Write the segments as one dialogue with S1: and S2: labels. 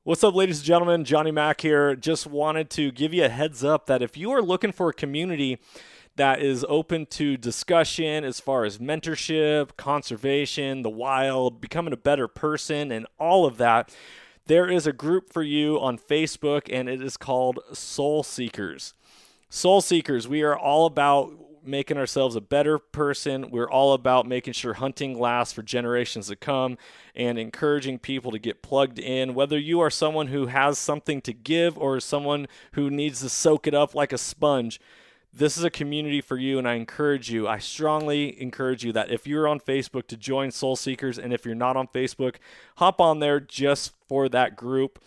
S1: What's up, ladies and gentlemen? Johnny Mac here. Just wanted to give you a heads up that if you are looking for a community that is open to discussion as far as mentorship, conservation, the wild, becoming a better person, and all of that, there is a group for you on Facebook, and it is called Soul Seekers. Soul Seekers, we are all about making ourselves a better person. We're all about making sure hunting lasts for generations to come and encouraging people to get plugged in. Whether you are someone who has something to give or someone who needs to soak it up like a sponge, this is a community for you, and I strongly encourage you that if you're on Facebook to join Soul Seekers, and if you're not on Facebook, hop on there just for that group.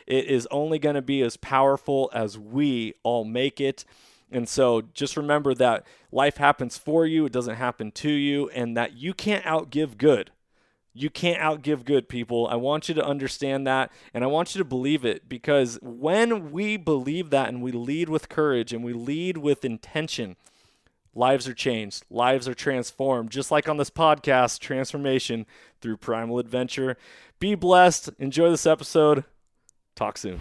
S1: It is only going to be as powerful as we all make it. And so just remember that life happens for you, it doesn't happen to you, and that you can't outgive good. You can't outgive good, people. I want you to understand that, and I want you to believe it, because when we believe that and we lead with courage and we lead with intention, lives are changed, lives are transformed, just like on this podcast, transformation through primal adventure. Be blessed. Enjoy this episode. Talk soon.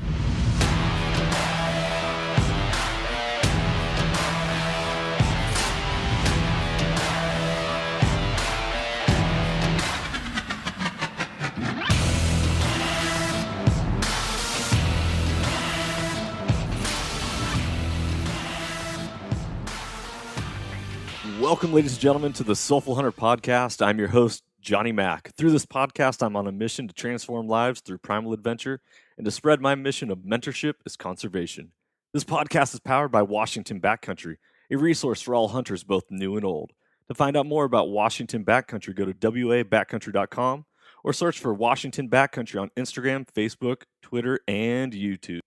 S1: Welcome, ladies and gentlemen, to the Soulful Hunter Podcast. I'm your host, Johnny Mac. Through this podcast, I'm on a mission to transform lives through primal adventure and to spread my mission of mentorship as conservation. This podcast is powered by Washington Backcountry, a resource for all hunters, both new and old. To find out more about Washington Backcountry, go to wabackcountry.com or search for Washington Backcountry on Instagram, Facebook, Twitter, and YouTube.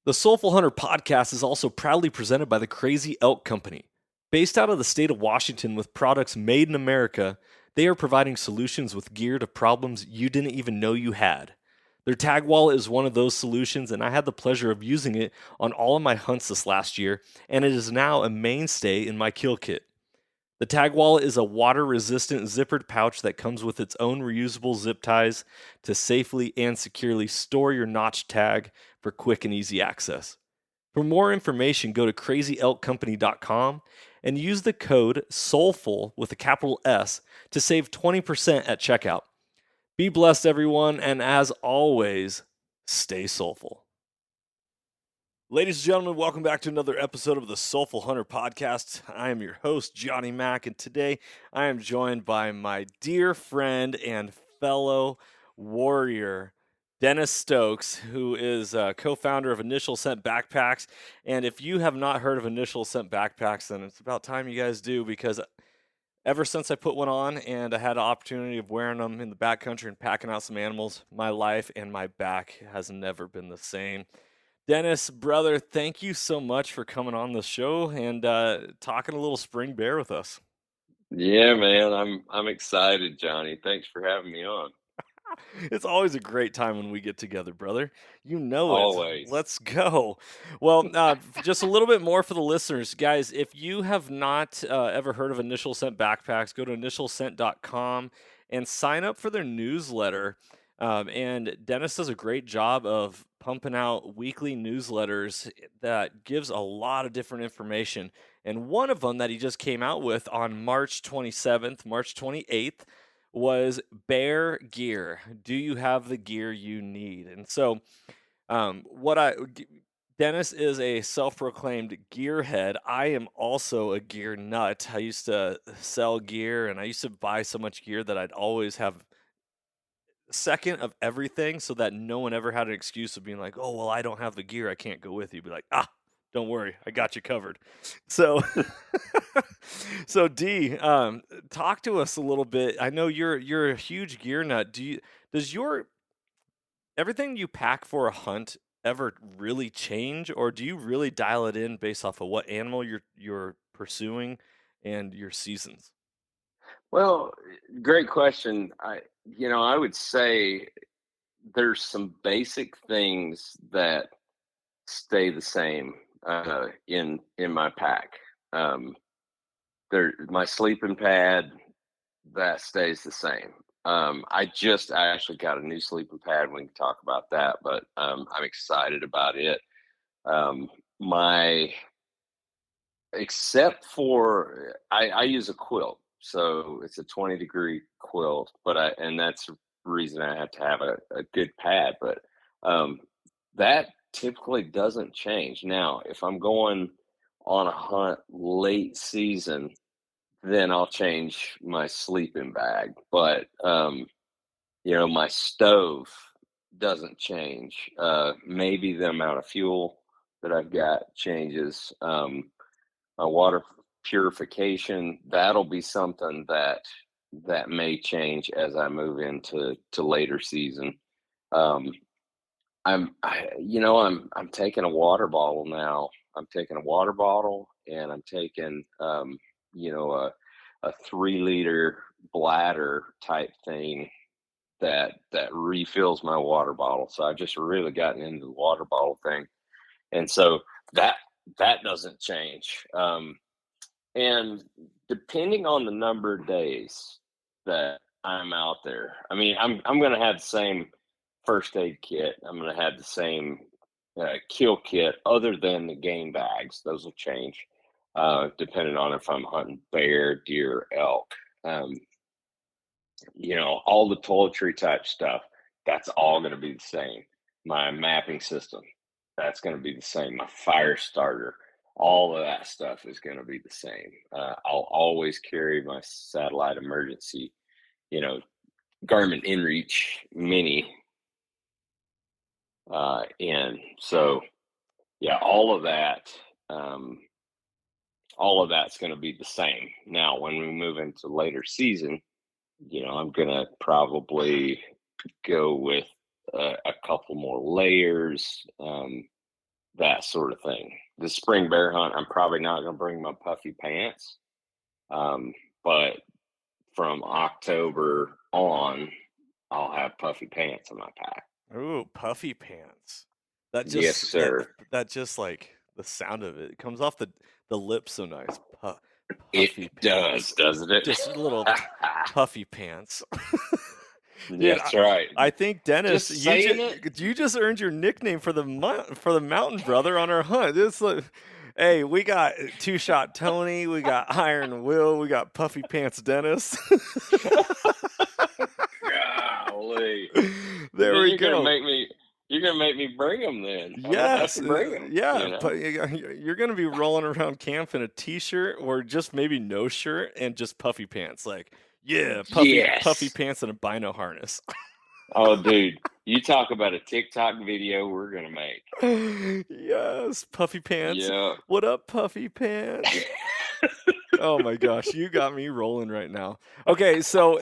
S1: The Soulful Hunter Podcast is also proudly presented by the Crazy Elk Company. Based out of the state of Washington with products made in America, they are providing solutions with gear to problems you didn't even know you had. Their tag wallet is one of those solutions, and I had the pleasure of using it on all of my hunts this last year, and it is now a mainstay in my kill kit. The tag wallet is a water-resistant zippered pouch that comes with its own reusable zip ties to safely and securely store your notch tag for quick and easy access. For more information, go to crazyelkcompany.com and use the code SOULFUL with a capital S to save 20% at checkout. Be blessed, everyone, and as always, stay soulful. Ladies and gentlemen, welcome back to another episode of the Soulful Hunter Podcast. I am your host, Johnny Mac, and today I am joined by my dear friend and fellow warrior, Dennis Stokes, who is a co-founder of Initial Ascent Backpacks. And if you have not heard of Initial Ascent Backpacks, then it's about time you guys do, because ever since I put one on and I had an opportunity of wearing them in the backcountry and packing out some animals, my life and my back has never been the same. Dennis, brother, thank you so much for coming on the show and talking a little spring bear with us.
S2: Yeah, man, I'm excited, Johnny. Thanks for having me on.
S1: It's always a great time when we get together, brother. You know it.
S2: Always.
S1: Let's go. Well, just a little bit more for the listeners. Guys, if you have not ever heard of Initial Ascent Backpacks, go to initialascent.com and sign up for their newsletter. And Dennis does a great job of pumping out weekly newsletters that gives a lot of different information. And one of them that he just came out with on March 27th, March 28th, was bear gear. Do you have the gear you need? And so, Dennis is a self-proclaimed gearhead. I am also a gear nut. I used to sell gear, and I used to buy so much gear that I'd always have a second of everything, so that no one ever had an excuse of being like, "Oh, well, I don't have the gear. I can't go with you." Be like, don't worry, I got you covered. So, so D, talk to us a little bit. I know you're a huge gear nut. Does your everything you pack for a hunt ever really change, or do you really dial it in based off of what animal you're pursuing and your seasons?
S2: Well, great question. I would say there's some basic things that stay the same in my pack. My sleeping pad, that stays the same. I actually got a new sleeping pad. We can talk about that, but I'm excited about it. My Except for I use a quilt, so it's a 20-degree quilt, and that's the reason I have to have a good pad. But um, that typically doesn't change. Now, if I'm going on a hunt late season, then I'll change my sleeping bag. But my stove doesn't change. Maybe the amount of fuel that I've got changes. Water purification, that'll be something that may change as I move into later season. Um, I'm taking a water bottle now. I'm taking a water bottle, and I'm taking a 3-liter bladder type thing that refills my water bottle. So I've just really gotten into the water bottle thing, and so that that doesn't change. And depending on the number of days that I'm out there, I mean, I'm going to have the same first aid kit. I'm going to have the same kill kit, other than the game bags. Those will change depending on if I'm hunting bear, deer, elk. Um, all the toiletry type stuff. That's all going to be the same. My mapping system, that's going to be the same. My fire starter, all of that stuff is going to be the same. I'll always carry my satellite emergency, you know, Garmin InReach Mini in. So yeah, um, all of that's going to be the same. Now, when we move into later season, I'm going to probably go with a couple more layers, that sort of thing. The spring bear hunt, I'm probably not going to bring my puffy pants, but from October on, I'll have puffy pants in my pack.
S1: Ooh, puffy pants. That
S2: Yes,
S1: just that
S2: sir.
S1: that just like the sound of it. It comes off the lips so nice.
S2: It
S1: Puffy
S2: does,
S1: pants.
S2: doesn't it?
S1: Just little puffy pants. Dude,
S2: That's right.
S1: I think Dennis,
S2: Just saying it.
S1: you just earned your nickname for the mountain brother on our hunt. It's like, hey, we got Two Shot Tony, we got Iron Will, we got Puffy Pants Dennis.
S2: Golly.
S1: There
S2: Then
S1: we go.
S2: you're gonna make me bring them then. I'm gonna have
S1: Yes,
S2: to bring them,
S1: yeah. You're gonna be rolling around camp in a t-shirt or just maybe no shirt and just puffy pants. Like, yeah, puffy
S2: Yes.
S1: pants and a bino harness.
S2: Oh, dude, you talk about a TikTok video we're gonna make.
S1: Yes, puffy pants.
S2: Yeah.
S1: What up, puffy pants? Oh my gosh, you got me rolling right now. Okay, so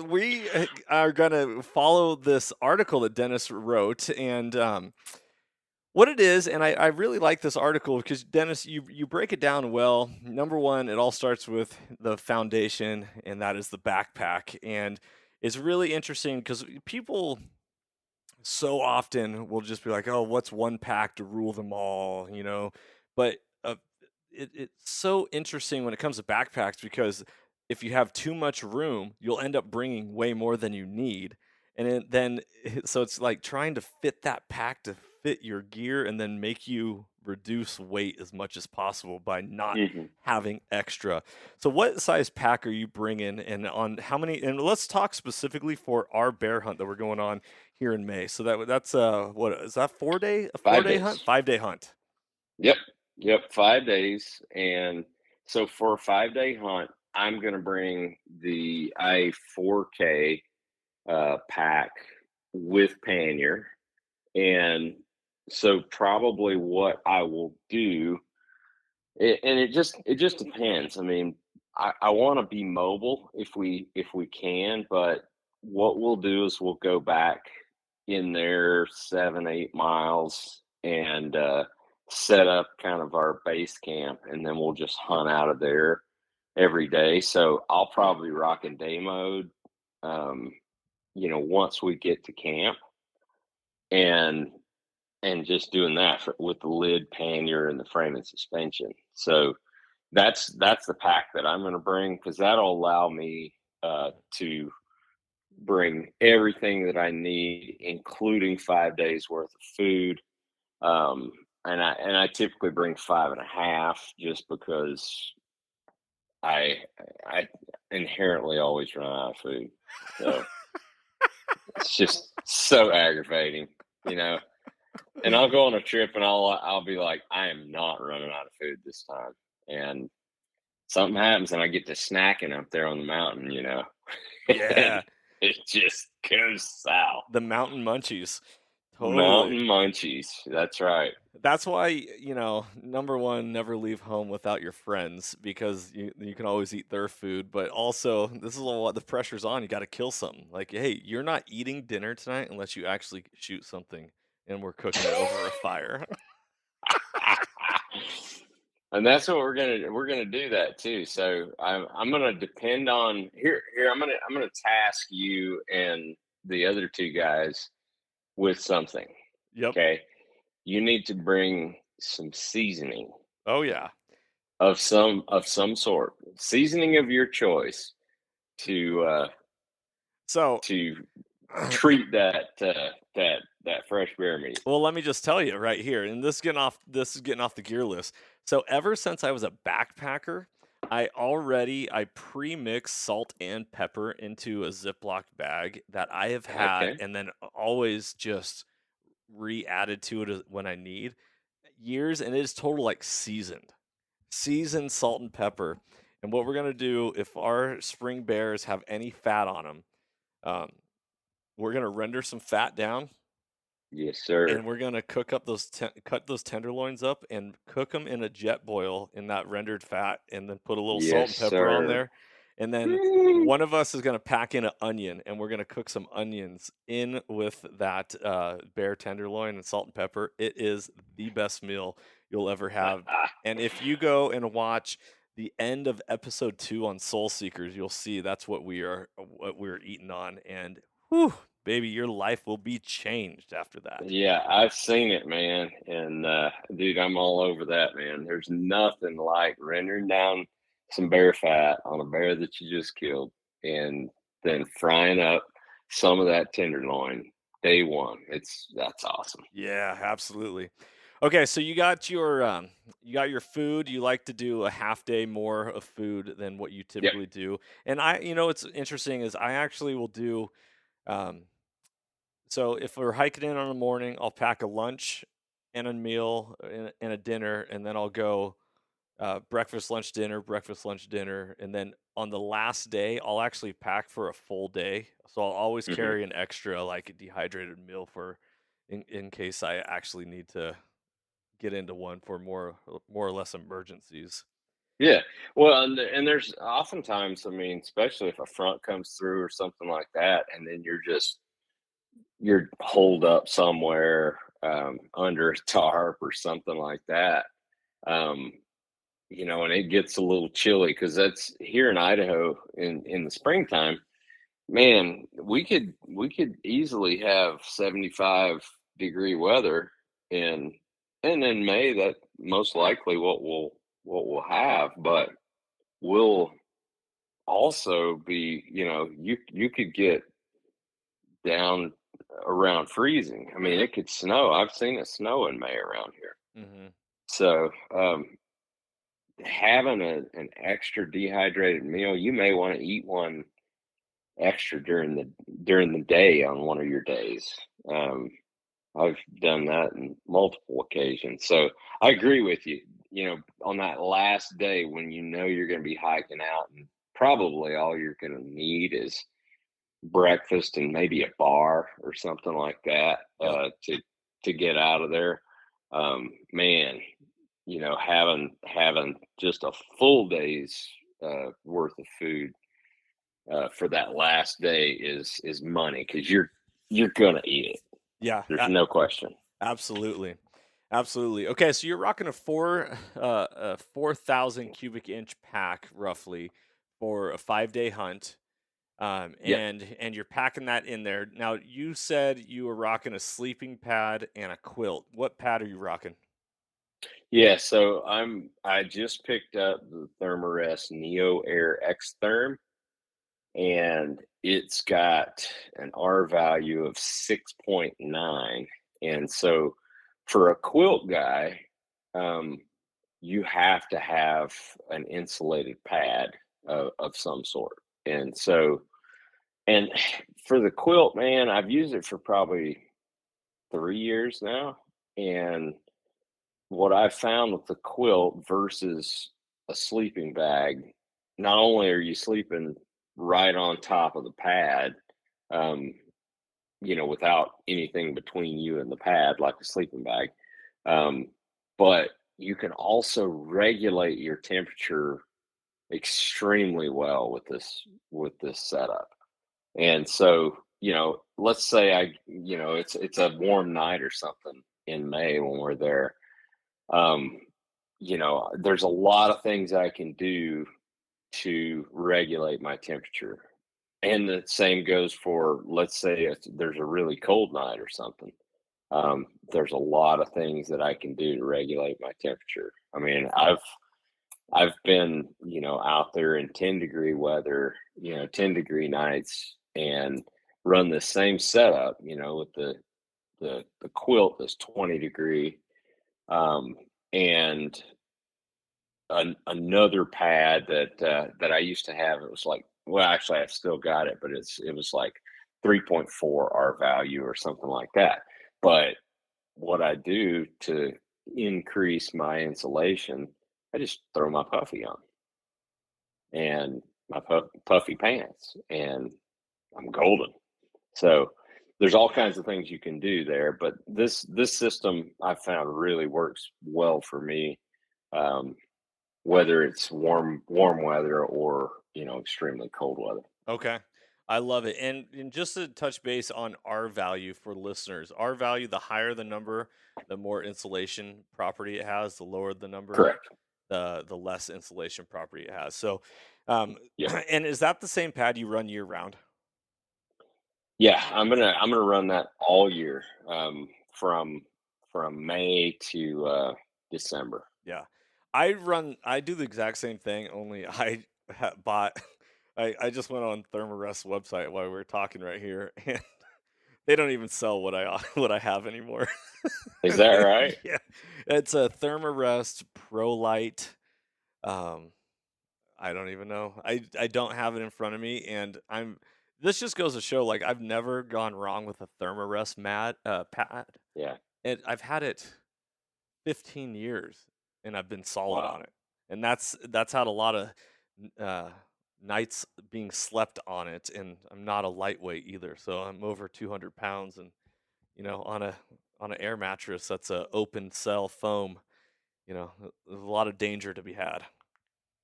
S1: we are gonna follow this article that Dennis wrote, and what it is, and I really like this article because Dennis, you break it down well. Number one, it all starts with the foundation, and that is the backpack, and it's really interesting because people so often will just be like, "Oh, what's one pack to rule them all?" But it's so interesting when it comes to backpacks because if you have too much room, you'll end up bringing way more than you need, and then so it's like trying to fit that pack to fit your gear and then make you reduce weight as much as possible by not
S2: Mhm.
S1: having extra. So what size pack are you bringing, and on how many, and let's talk specifically for our bear hunt that we're going on here in May. So that's what is that, 4 day, a
S2: 5
S1: 4 day hunt,
S2: days.
S1: 5 day hunt?
S2: Yep. Yep. 5 days. And so for a 5 day hunt, I'm gonna bring the I4K pack with pannier. And so probably what I will do, and it just depends. I mean, I want to be mobile if we can, but what we'll do is we'll go back in there 7-8 miles and set up kind of our base camp, and then we'll just hunt out of there every day. So I'll probably rock in day mode, um, once we get to camp, and just doing that with the lid, pannier, and the frame and suspension. So that's the pack that I'm going to bring, because that'll allow me to bring everything that I need, including 5 days worth of food. Um, and I typically bring 5.5 just because I I inherently always run out of food. So it's just so aggravating, you know. And I'll go on a trip and I'll be like, I am not running out of food this time. And something happens and I get to snacking up there on the mountain, and
S1: Yeah,
S2: it just goes south.
S1: the mountain munchies. Totally.
S2: Mountain munchies. That's right.
S1: That's why, number one, never leave home without your friends because you can always eat their food. But also, this is what the pressure's on. You got to kill something. Like, hey, you're not eating dinner tonight unless you actually shoot something, and we're cooking it over a fire.
S2: And that's what we're gonna do that too. So I'm gonna depend on here. I'm gonna task you and the other two guys with something.
S1: Yep.
S2: Okay, you need to bring some seasoning
S1: Oh yeah.
S2: of some sort, seasoning of your choice to
S1: So,
S2: to treat that fresh bear meat.
S1: well, let me just tell you right here, and this is getting off the gear list. So ever since I was a backpacker, I pre-mix salt and pepper into a Ziploc bag that I have had
S2: Okay.
S1: and then always just re-added to it when I need years, and it is total like seasoned salt and pepper. And what we're gonna do if our spring bears have any fat on them, um, we're gonna render some fat down
S2: Yes, sir.
S1: and we're gonna cook up cut those tenderloins up and cook them in a jet boil in that rendered fat, and then put a little salt
S2: Yes,
S1: and pepper on
S2: sir.
S1: there, and then
S2: Mm.
S1: one of us is gonna pack in an onion, and we're gonna cook some onions in with that bear tenderloin and salt and pepper. It is the best meal you'll ever have, and if you go and watch the end of episode 2 on Soul Seekers, you'll see that's what we're eating on, and whew, baby, your life will be changed after that.
S2: Yeah, I've seen it, man. And dude, I'm all over that, man. There's nothing like rendering down some bear fat on a bear that you just killed and then frying up some of that tenderloin day one. That's awesome.
S1: Yeah, absolutely. Okay, so you got your food. You like to do a half day more of food than what you
S2: Yep.
S1: typically do. And what's interesting is I actually will do um so if we're hiking in on the morning, I'll pack a lunch and a meal and a dinner, and then I'll go breakfast, lunch, dinner, and then on the last day, I'll actually pack for a full day. So I'll always
S2: Hmm.
S1: carry an extra, like a dehydrated meal for, in case I actually need to get into one for more or less emergencies.
S2: Yeah. Well, and there's oftentimes, I mean, especially if a front comes through or something like that, and then you're holed up somewhere under a tarp or something like that. Um, and it gets a little chilly because that's here in Idaho in the springtime. Man, we could easily have 75-degree weather in and in May. That most likely what we'll have, but we'll also be, you could get down around freezing. I mean, it could snow. I've seen it snow in May around here.
S1: Hmm.
S2: So, having an extra dehydrated meal, you may want to eat one extra during the day on one of your days. Um, I've done that in multiple occasions. So I agree with you. On that last day when you're going to be hiking out, and probably all you're going to need is breakfast and maybe a bar or something like that
S1: Yep.
S2: to get out of there. Man, having just a full day's worth of food for that last day is money because you're gonna eat it.
S1: Yeah.
S2: There's no question.
S1: Absolutely. Absolutely. Okay, so you're rocking a 4,000 cubic inch pack roughly for a 5 day hunt.
S2: Yep.
S1: And you're packing that in there. Now you said you were rocking a sleeping pad and a quilt. What pad are you rocking?
S2: Yeah. So I just picked up the Thermarest Neo Air X Therm, and it's got an R value of 6.9. And so for a quilt guy, um, you have to have an insulated pad of some sort. And so, and for the quilt, man, I've used it for probably 3 years now. And what I found with the quilt versus a sleeping bag, not only are you sleeping right on top of the pad, um, without anything between you and the pad, like a sleeping bag, um, but you can also regulate your temperature extremely well with this setup. And so, let's say it's a warm night or something in May when we're there. um, there's a lot of things I can do to regulate my temperature. And the same goes for, let's say, if there's a really cold night or something. There's a lot of things that I can do to regulate my temperature. I mean, I've been, out there in 10-degree weather, 10-degree nights, and run the same setup, with the quilt that's 20-degree, and another pad that I used to have. It was like, well, actually, I've still got it, but it was like 3.4 R value or something like that. But what I do to increase my insulation, I just throw my puffy on and my puffy pants, and I'm golden. So there's all kinds of things you can do there, but this system I found really works well for me, um, whether it's warm weather or extremely cold weather.
S1: Okay. I love it. And just to touch base on R value for listeners, R value, the higher the number, the more insulation property it has, the lower the number,
S2: Correct.
S1: the less insulation property it has. So, um,
S2: Yep.
S1: and is that the same pad you run year round?
S2: Yeah, I'm gonna run that all year, from May to December.
S1: Yeah. I do the exact same thing, only I bought, I just went on Thermarest's website while we were talking right here, and they don't even sell what I what I have anymore.
S2: Is that right?
S1: Yeah, it's a Thermarest Pro Light. Um, I don't even know. I don't have it in front of me, and I'm. This just goes to show, like, I've never gone wrong with a Thermarest mat pad,
S2: Yeah.
S1: and I've had it 15 years, and I've been solid
S2: Wow.
S1: on it, and that's had a lot of uh, nights being slept on it, and I'm not a lightweight either, so I'm over 200 pounds, and on an air mattress that's a open cell foam, there's a lot of danger to be had.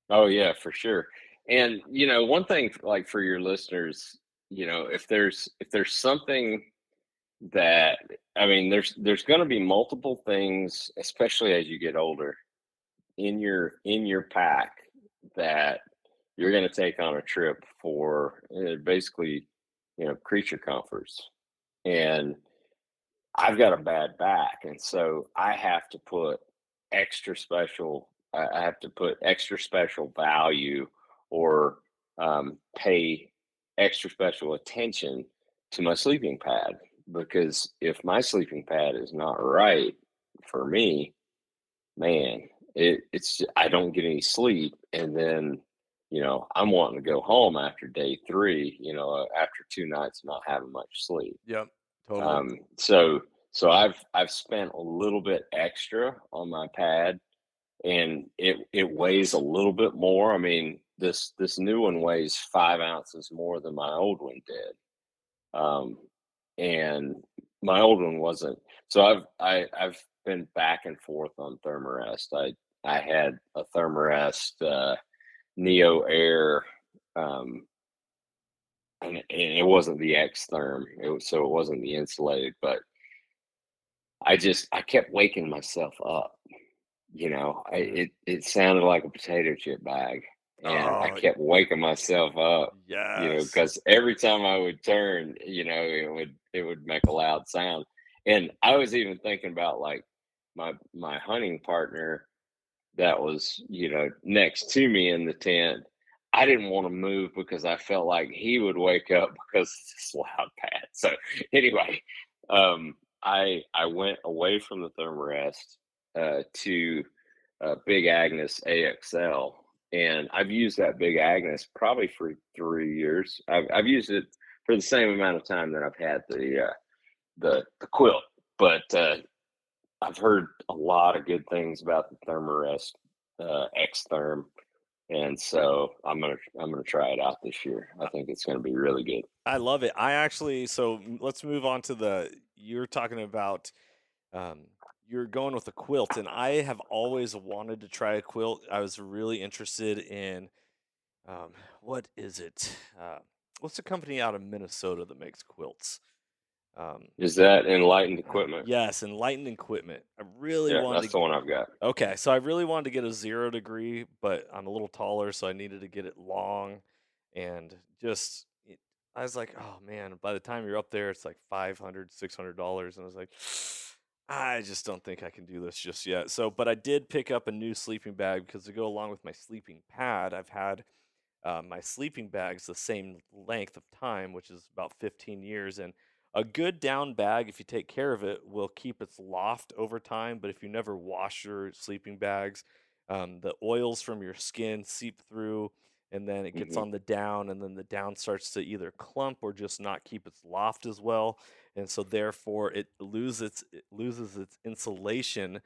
S2: Oh yeah, for sure. And one thing, like, for your listeners, if there's something that, I mean, there's going to be multiple things, especially as you get older, in your pack that you're going to take on a trip for, basically, creature comforts. And I've got a bad back, and so I have to put extra special. I have to put extra special value, or pay extra special attention to my sleeping pad, because if my sleeping pad is not right for me, man, it's I don't get any sleep, and then I'm wanting to go home after day three. After 2 nights of not having much sleep.
S1: Yep, totally.
S2: So I've spent a little bit extra on my pad, and it weighs a little bit more. I mean, this new one weighs 5 ounces more than my old one did. Um, and my old one wasn't. So I've been back and forth on Thermarest. I had a Thermarest Neo Air, um, and it wasn't the X Therm. So it wasn't the insulated, but I kept waking myself up.
S1: Mhm.
S2: It sounded like a potato chip bag, and I
S1: Oh,
S2: kept waking myself up.
S1: yes.
S2: Because every time I would turn, it would make a loud sound. And I was even thinking about, like, my hunting partner that was, next to me in the tent. I didn't want to move because I felt like he would wake up because it's this loud pad. So anyway, I went away from the Thermarest to Big Agnes AXL, and I've used that Big Agnes probably for 3 years. I've used it for the same amount of time that I've had the quilt, but I've heard a lot of good things about the Thermarest X Therm, and so I'm gonna try it out this year. I think it's gonna be really good.
S1: I love it. I actually, let's move on to you're talking about, um, you're going with a quilt, and I have always wanted to try a quilt. I was really interested in, um, what is it? What's the company out of Minnesota that makes quilts? Um,
S2: Is that Enlightened Equipment?
S1: yes, Enlightened Equipment. I really
S2: Yeah,
S1: wanted
S2: that's
S1: to.
S2: the one I've got.
S1: Okay, so I really wanted to get a 0 degree, but I'm a little taller, so I needed to get it long, and I was like, oh man, by the time you're up there, it's like $500, $600, and I was like, I just don't think I can do this just yet. So, but I did pick up a new sleeping bag because to go along with my sleeping pad, I've had my sleeping bag's the same length of time, which is about 15 years. And a good down bag, if you take care of it, will keep its loft over time. But if you never wash your sleeping bags, the oils from your skin seep through, and then it gets
S2: Hmm.
S1: on the down, and then the down starts to either clump or just not keep its loft as well. And so therefore it loses its insulation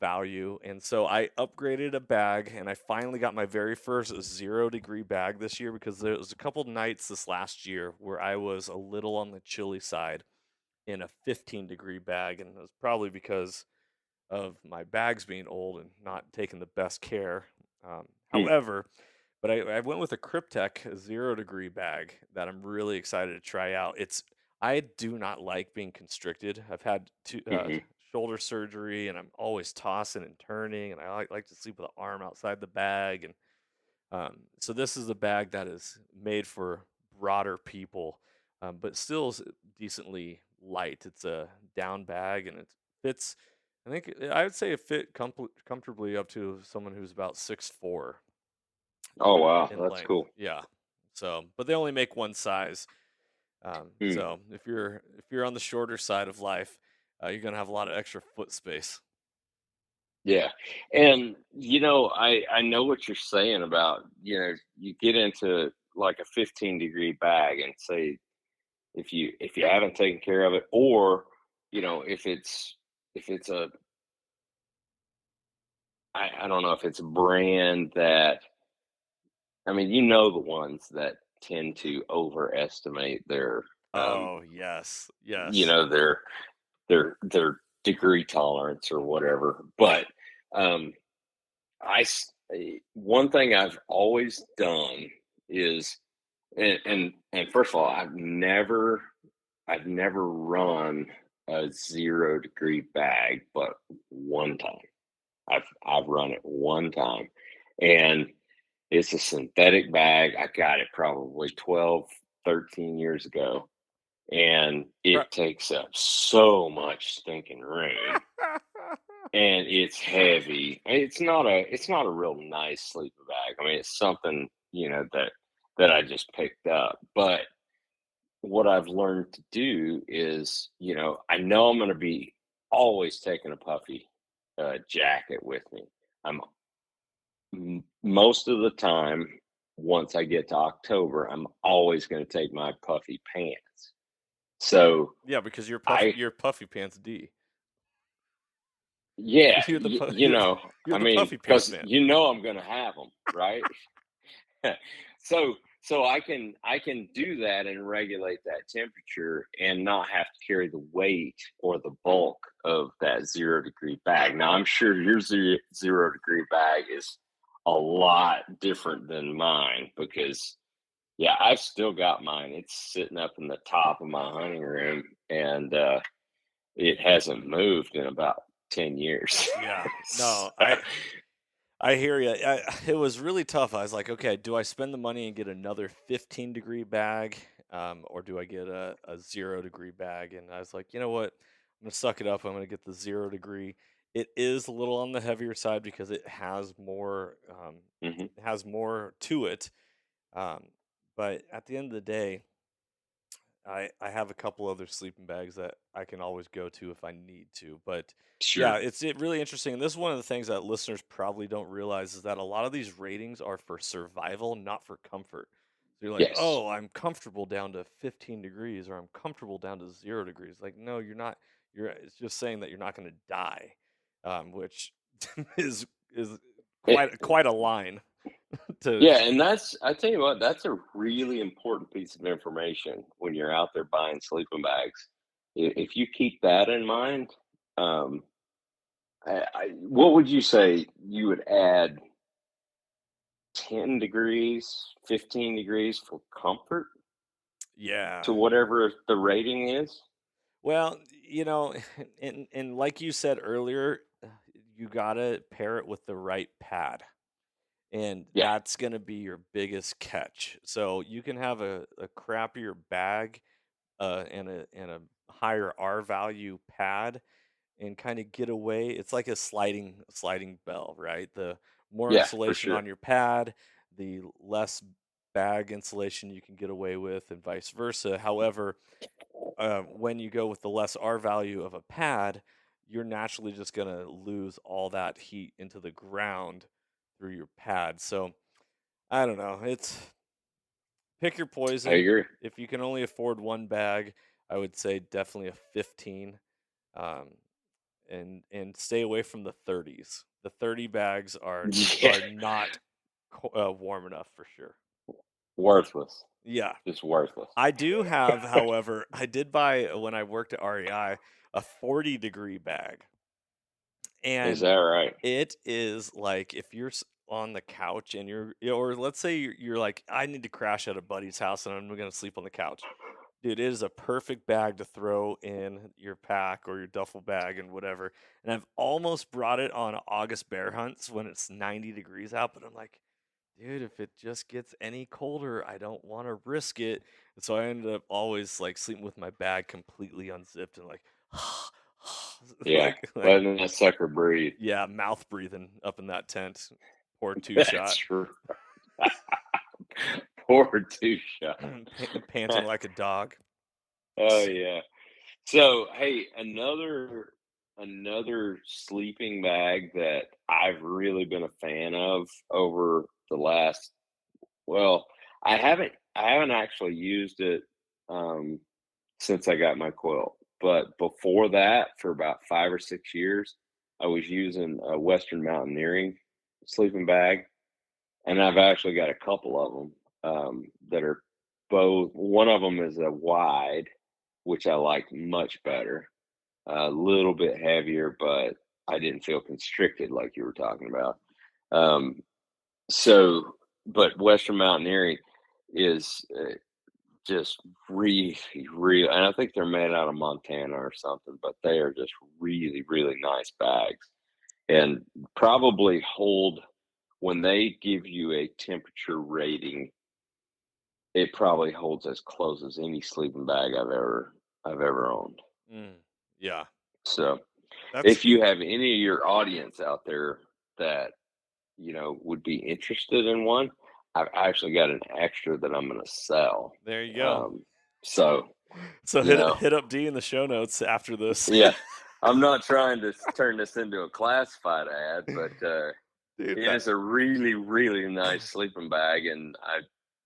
S1: value. And so I upgraded a bag, and I finally got my very first 0 degree bag this year because there was a couple nights this last year where I was a little on the chilly side in a 15-degree bag, and it was probably because of my bags being old and not taking the best care.
S2: Hmm.
S1: However, but I went with a Cryptek 0 degree bag that I'm really excited to try out. I do not like being constricted. I've had
S2: Hmm.
S1: shoulder surgery, and I'm always tossing and turning, and I like to sleep with an arm outside the bag. And so this is a bag that is made for broader people, but still is decently light. It's a down bag, and it fits. I would say it fit comfortably up to someone who's about 6'4"
S2: Oh wow,
S1: in
S2: that's
S1: length.
S2: cool.
S1: Yeah. So, but they only make one size.
S2: Hmm.
S1: So if you're on the shorter side of life, you're gonna have a lot of extra foot space.
S2: Yeah, and I know what you're saying about you get into like a 15-degree bag, and say if you haven't taken care of it, or if it's a I don't know if it's a brand that, I mean, the ones that tend to overestimate their
S1: Oh yes,
S2: you
S1: yes.
S2: know their their degree tolerance or whatever. But um one thing I've always done is, and first of all, I've never run a 0 degree bag, but one time. I've run it one time, and it's a synthetic bag. I got it probably 12, 13 years ago, and
S1: Right.
S2: it takes up so much stinking room, and it's heavy. It's not a real nice sleeping bag. I mean, it's something, that I just picked up. But what I've learned to do is, I know I'm going to be always taking a puffy jacket with me. I'm Most of the time, once I get to October, I'm always going to take my puffy pants. So
S1: Yeah, because
S2: I,
S1: you're puffy pants D.
S2: yeah,
S1: You're the
S2: y-
S1: pu-
S2: you
S1: you're
S2: know,
S1: you're
S2: I
S1: the
S2: mean,
S1: puffy pants
S2: because
S1: man.
S2: I'm going to have them, right? so I can do that and regulate that temperature and not have to carry the weight or the bulk of that 0 degree bag. Now I'm sure your 0 degree bag is a lot different than mine, because yeah, I've still got mine. It's sitting up in the top of my hunting room, and it hasn't moved in about 10 years.
S1: Yeah.
S2: So,
S1: No, I hear you. It was really tough. I was like, okay, do I spend the money and get another 15-degree bag, or do I get a 0 degree bag? And I was like, you know what? I'm gonna suck it up. I'm gonna get the 0 degree. it is a little on the heavier side because
S2: Hmm.
S1: it has more to it. Um, but at the end of the day, I have a couple other sleeping bags that I can always go to if I need to. But yeah,
S2: Sure.
S1: really interesting. And this is one of the things that listeners probably don't realize is that a lot of these ratings are for survival, not for comfort. So you're like,
S2: Yes.
S1: oh, I'm comfortable down to 15 degrees, or I'm comfortable down to 0 degrees. Like, no, you're not. It's just saying that you're not going to die, which is quite a line to.
S2: Yeah, and I tell you what, that's a really important piece of information when you're out there buying sleeping bags. If you keep that in mind, um, what would you say you would add 10 degrees, 15 degrees for comfort
S1: Yeah.
S2: to whatever the rating is?
S1: Well, and like you said earlier, you gotta pair it with the right pad, and
S2: Yeah,
S1: that's gonna be your biggest catch. So you can have a crappier bag, and a higher R value pad, and kind of get away. It's like a sliding bell, right? The more
S2: yeah, for
S1: insulation
S2: sure.
S1: on your pad, the less bag insulation you can get away with, and vice versa. However, when you go with the less R value of a pad, you're naturally just going to lose all that heat into the ground through your pad. So I don't know. It's pick your
S2: I
S1: poison.
S2: agree.
S1: If you can only afford one bag, I would say definitely a 15, um, and stay away from the 30s. The 30 bags
S2: Yeah,
S1: are not warm enough for sure.
S2: worthless.
S1: Yeah,
S2: Just worthless.
S1: I do have, however, I did buy when I worked at REI a 40-degree bag.
S2: Is
S1: And
S2: that right?
S1: it is like if you're on the couch and or let's say you're like, I need to crash at a buddy's house and I'm going to sleep on the couch. Dude, it is a perfect bag to throw in your pack or your duffel bag and whatever. And I've almost brought it on August bear hunts when it's 90 degrees out, but I'm like, dude, if it just gets any colder, I don't want to risk it. And so I ended up always like sleeping with my bag completely unzipped and like,
S2: Yeah.
S1: like,
S2: Letting that sucker breathe.
S1: yeah, mouth breathing up in that tent. Poor two shot,
S2: That's right. Poor two shot.
S1: panting like a dog.
S2: Oh yeah. So hey, another sleeping bag that I've really been a fan of over the last, well, I haven't actually used it um since I got my quilt. But before that, for about 5 or 6 years, I was using a Western Mountaineering sleeping bag, and I've actually got a couple of them that are both. One of them is a wide, which I like much better, a little bit heavier, but I didn't feel constricted like you were talking about. Um, so, but Western Mountaineering is just really, really, and I think they're made out of Montana or something, but they are just really, really nice bags and probably hold when they give you a temperature rating, it probably holds as close as any sleeping bag I've ever owned.
S1: Mm, yeah,
S2: So
S1: that's
S2: if you have any of your audience out there that would be interested in one, I've actually got an extra that I'm going to sell.
S1: there you go.
S2: Um, so
S1: So
S2: you know,
S1: hit up D in the show notes after this.
S2: yeah, I'm not trying to turn this into a classified ad, but
S1: Dude,
S2: it is a really, really nice sleeping bag, and I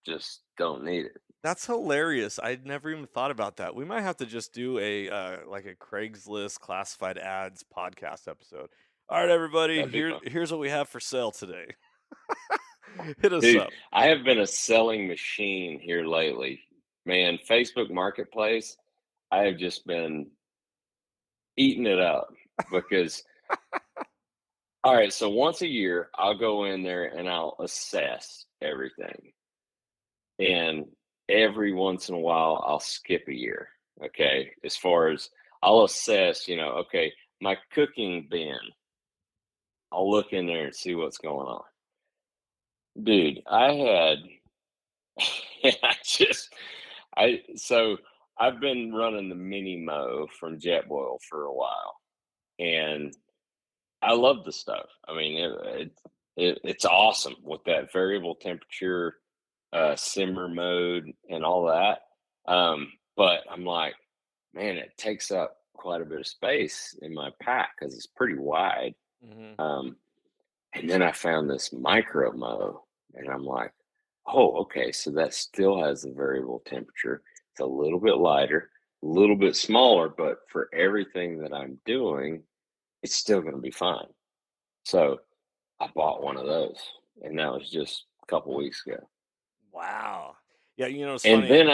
S2: just don't need it.
S1: that's hilarious. I'd never even thought about that. We might have to just do a like a Craigslist classified ads podcast episode. All right, everybody,
S2: That'd be fun.
S1: here's what we have for sale today. Hit us
S2: Dude,
S1: up.
S2: I have been a selling machine here lately. Man, Facebook Marketplace, I have just been eating it up because, all right, so once a year, I'll go in there and I'll assess everything. And every once in a while, I'll skip a year. Okay. As far as I'll assess, okay, my cooking bin, I'll look in there and see what's going on. Dude, I had, so I've been running the mini mo from JetBoil for a while. And I love the stuff. I mean, it's awesome with that variable temperature, simmer mode, and all that. But I'm like, man, it takes up quite a bit of space in my pack because it's pretty wide.
S1: Hmm.
S2: Um, and then I found this micro mo, and I'm like, oh, okay, so that still has the variable temperature. It's a little bit lighter, a little bit smaller, but for everything that I'm doing, it's still going to be fine. So I bought one of those, and that was just a couple weeks ago.
S1: Wow. Yeah, it's
S2: And
S1: funny.
S2: then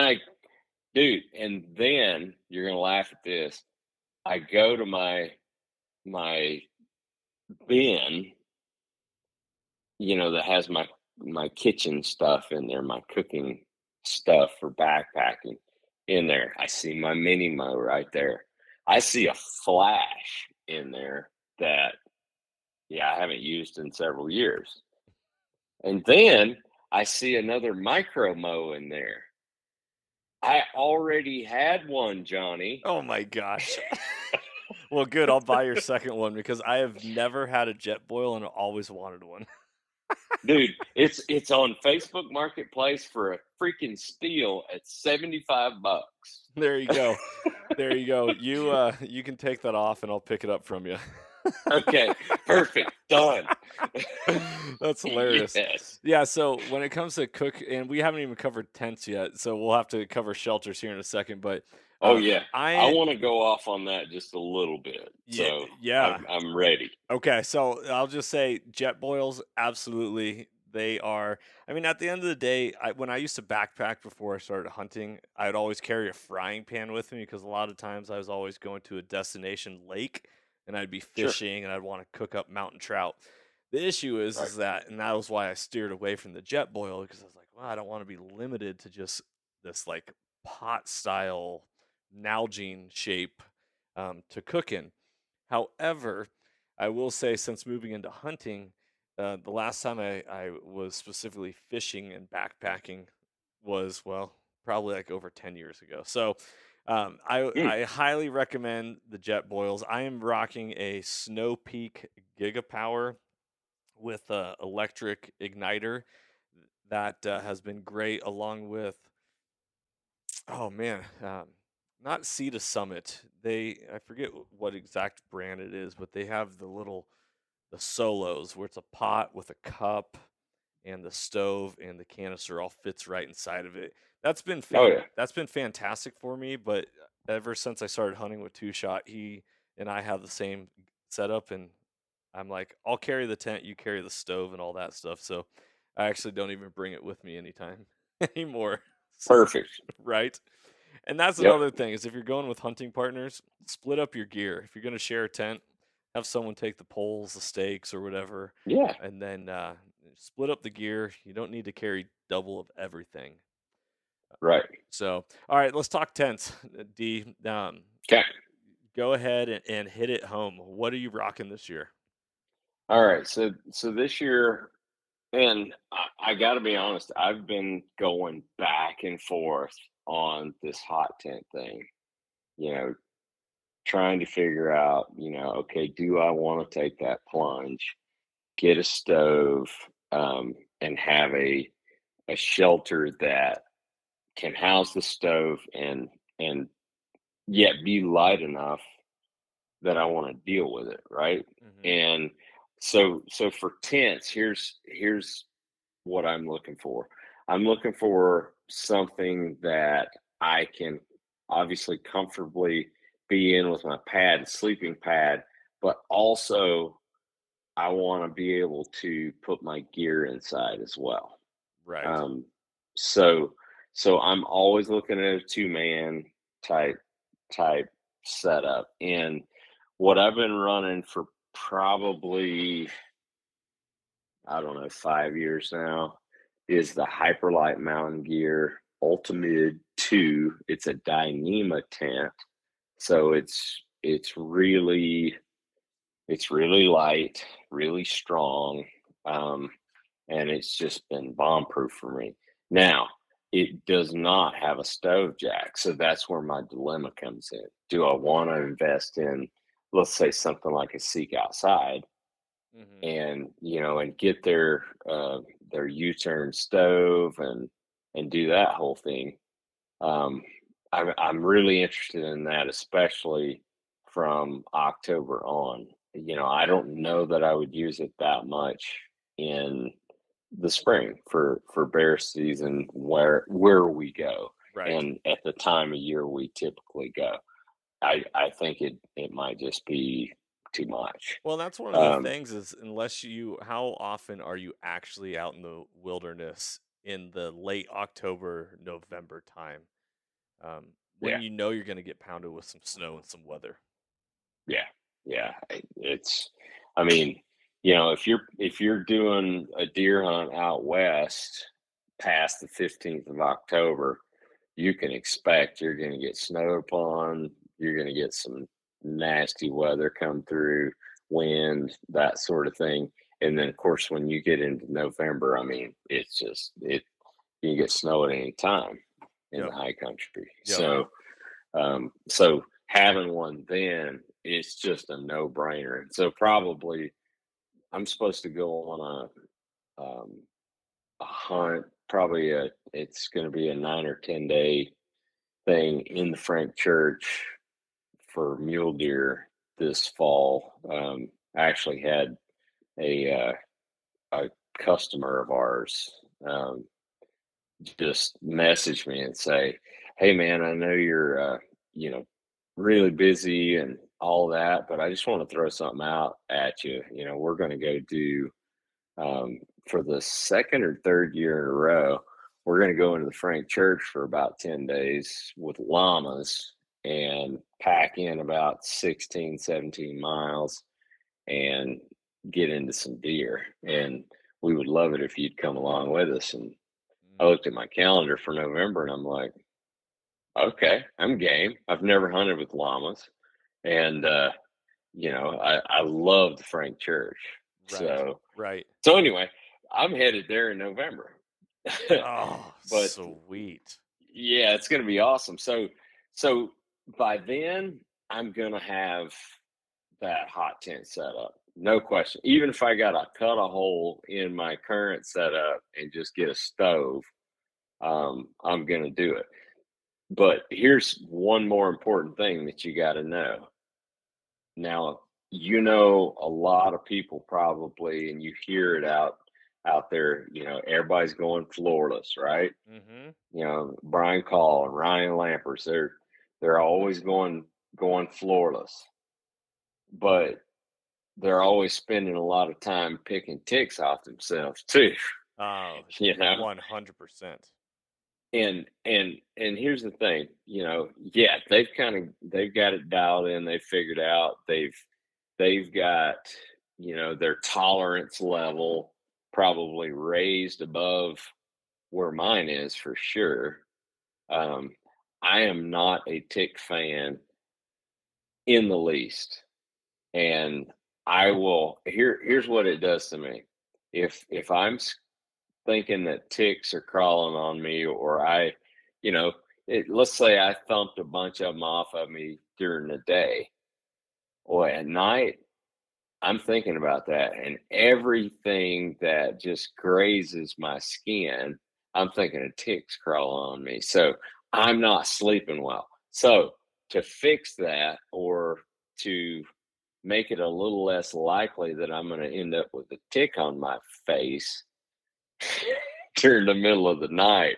S2: and then you're gonna laugh at this. I go to my bin, that has my kitchen stuff in there, my cooking stuff for backpacking in there. I see my mini mo right there. I see a flash in there that, yeah, I haven't used in several years. And then I see another micro mo in there. I already had one, Johnny.
S1: Oh my gosh. Well, good. I'll buy your second one because I have never had a jet boil and I always wanted one.
S2: Dude, it's on Facebook Marketplace for a freaking steal at $75.
S1: There you go. There you go. You can take that off and I'll pick it up from you.
S2: Okay, perfect. Done.
S1: That's hilarious.
S2: Yes.
S1: Yeah, so when it comes to and we haven't even covered tents yet, so we'll have to cover shelters here in a second. But
S2: Oh yeah. I
S1: I
S2: want to go off on that just a little bit.
S1: yeah,
S2: So
S1: yeah.
S2: I'm ready.
S1: Okay, so I'll just say jet boils, absolutely. They are, I mean, at the end of the day, when I used to backpack before I started hunting, I'd always carry a frying pan with me because a lot of times I was always going to a destination lake and I'd be
S2: Sure.
S1: fishing and I'd want to cook up mountain trout. The issue
S2: Right.
S1: is that, and that was why I steered away from the jet boil because I was like, well, I don't want to be limited to just this like pot style Nalgene shape to cook in. However, I will say since moving into hunting, the last time I was specifically fishing and backpacking was, well, probably like over 10 years ago. So
S2: Mm.
S1: I highly recommend the jet boils. I am rocking a Snow Peak Gigapower with a electric igniter that has been great, along with, oh man, not Sea to Summit. I forget what exact brand it is, but they have the solos where it's a pot with a cup and the stove and the canister all fits right inside of it.
S2: Oh yeah.
S1: That's been fantastic for me, but ever since I started hunting with Two Shot, he and I have the same setup, and I'm like, I'll carry the tent, you carry the stove and all that stuff. So I actually don't even bring it with me anytime anymore. So,
S2: Perfect.
S1: right? And that's
S2: Yep.
S1: another thing is if you're going with hunting partners, split up your gear. If you're going to share a tent, have someone take the poles, the stakes, or whatever,
S2: Yeah.
S1: and then split up the gear. You don't need to carry double of everything.
S2: Right.
S1: So, all right, let's talk tents. D,
S2: Okay.
S1: go ahead and hit it home. What are you rocking this year?
S2: All right. So this year, and I got to be honest, I've been going back and forth on this hot tent thing. You know, trying to figure out, okay, do I want to take that plunge, get a stove, and have a shelter that can house the stove and yet be light enough that I want to deal with it, right?
S1: Hmm.
S2: And so for tents, here's what I'm looking for. I'm looking for something that I can obviously comfortably be in with my pad, sleeping pad, but also I want to be able to put my gear inside as well.
S1: Right.
S2: Um, so so I'm always looking at a two-man type type setup. And what I've been running for probably, I don't know, 5 years now is the Hyperlight Mountain Gear Ultimate 2. It's a Dyneema tent. So it's really light, really strong, um, and it's just been bomb proof for me. Now, it does not have a stove jack, so that's where my dilemma comes in. Do I want to invest in, let's say, something like a Seek Outside?
S1: Hmm.
S2: and and get their U-turn stove and do that whole thing. Um, I'm really interested in that, especially from October on. I don't know that I would use it that much in the spring for bear season where we go
S1: Right.
S2: and at the time of year we typically go. I think it might just be too much.
S1: Well, that's one of the
S2: Um,
S1: things is unless you, how often are you actually out in the wilderness in the late October, November time, when
S2: yeah,
S1: you know you're going to get pounded with some snow and some weather?
S2: yeah, yeah. It's, I mean, if you're doing a deer hunt out west past the 15th of October, you can expect you're going to get snow upon. You're going to get some nasty weather come through, wind, that sort of thing. And then, of course, when you get into November, I mean, it's just it. You can get snow at any time in the
S1: Yep.
S2: high country.
S1: Yep.
S2: So having one then is just a no brainer. So probably I'm supposed to go on a hunt. Probably it's going to be a 9 or 10 day thing in the Frank Church for mule deer this fall. I actually had a a customer of ours um, just message me and say, "Hey, man, I know you're you know really busy and all that, but I just want to throw something out at you. We're going to go do for the second or third year in a row. We're going to go into the Frank Church for about 10 days with llamas." And pack in about 16, 17 miles and get into some deer. And we would love it if you'd come along with us. And I
S1: Mm.
S2: looked at my calendar for November and I'm like, okay, I'm game. I've never hunted with llamas. And, I love the Frank Church.
S1: Right.
S2: So,
S1: Right.
S2: so anyway, I'm headed there in November.
S1: Oh,
S2: But
S1: sweet.
S2: yeah, it's going to be awesome. So by then, I'm going to have that hot tent set up. No question. Even if I got to cut a hole in my current setup and just get a stove, I'm going to do it. But here's one more important thing that you got to know. Now, a lot of people probably, and you hear it out there. Everybody's going floorless, right?
S1: Hmm.
S2: Brian Call and Ryan Lampers, they're always going floorless, but they're always spending a lot of time picking ticks off themselves too.
S1: Oh,
S2: you know
S1: 100%.
S2: and here's the thing. Yeah, they've got it dialed in, they've figured out, they've got their tolerance level probably raised above where mine is for sure. um I am not a tick fan in the least. And I will here's what it does to me. If I'm thinking that ticks are crawling on me, or you know, let's say I thumped a bunch of them off of me during the day, or at night, I'm thinking about that, and everything that just grazes my skin, I'm thinking of ticks crawling on me. So I'm not sleeping well. So to fix that, or to make it a little less likely that I'm going to end up with a tick on my face during the middle of the night,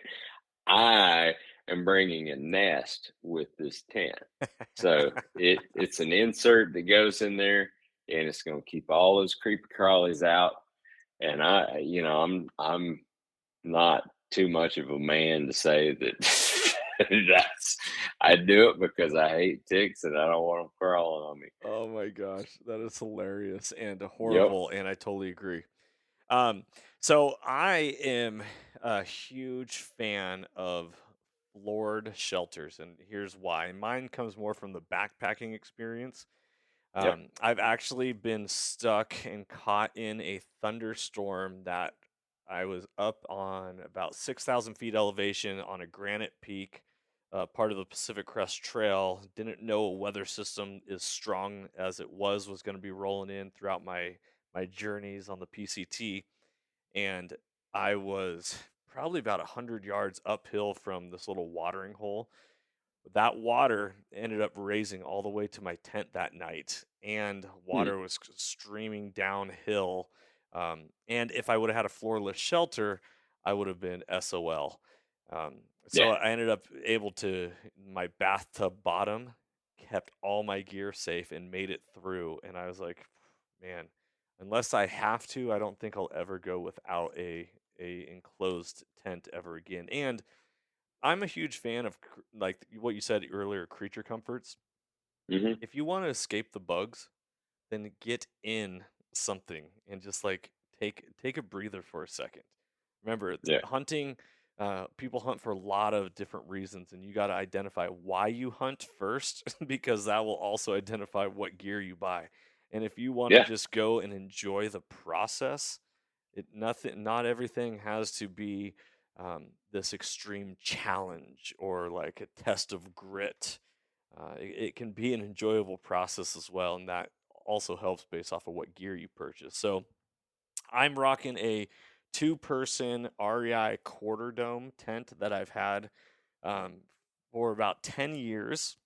S2: I am bringing a nest with this tent. So it's an insert that goes in there, and it's going to keep all those creepy crawlies out. And I'm not too much of a man to say that that's I do it because I hate ticks and I don't want them crawling on me.
S1: Oh my gosh, that is hilarious and
S2: Yep.
S1: horrible, and I totally agree. Um, so I am a huge fan of floored shelters, and here's why. Mine comes more from the backpacking experience.
S2: Yep.
S1: I've actually been stuck and caught in a thunderstorm that I was up on about 6,000 feet elevation on a granite peak, part of the Pacific Crest Trail. Didn't know a weather system as strong as it was going to be rolling in throughout my my journeys on the PCT, and I was probably about 100 yards uphill from this little watering hole. That water ended up raising all the way to my tent that night, and
S2: Hmm.
S1: water was streaming downhill. And if I would have had a floorless shelter, I would have been SOL.
S2: Yeah.
S1: So I ended up able to, my bathtub bottom kept all my gear safe and made it through. And I was like, man, unless I have to, I don't think I'll ever go without a enclosed tent ever again. And I'm a huge fan of like what you said earlier, creature comforts.
S2: Hmm.
S1: If you want to escape the bugs, then get in something and just like take a breather for a second. Remember,
S2: Yeah.
S1: hunting. People hunt for a lot of different reasons, and you got to identify why you hunt first, because that will also identify what gear you buy. And if you want to
S2: Yeah.
S1: just go and enjoy the process, not everything has to be this extreme challenge or like a test of grit. It can be an enjoyable process as well, and that also helps based off of what gear you purchase. So I'm rocking a two-person REI quarter dome tent that I've had um, for about 10 years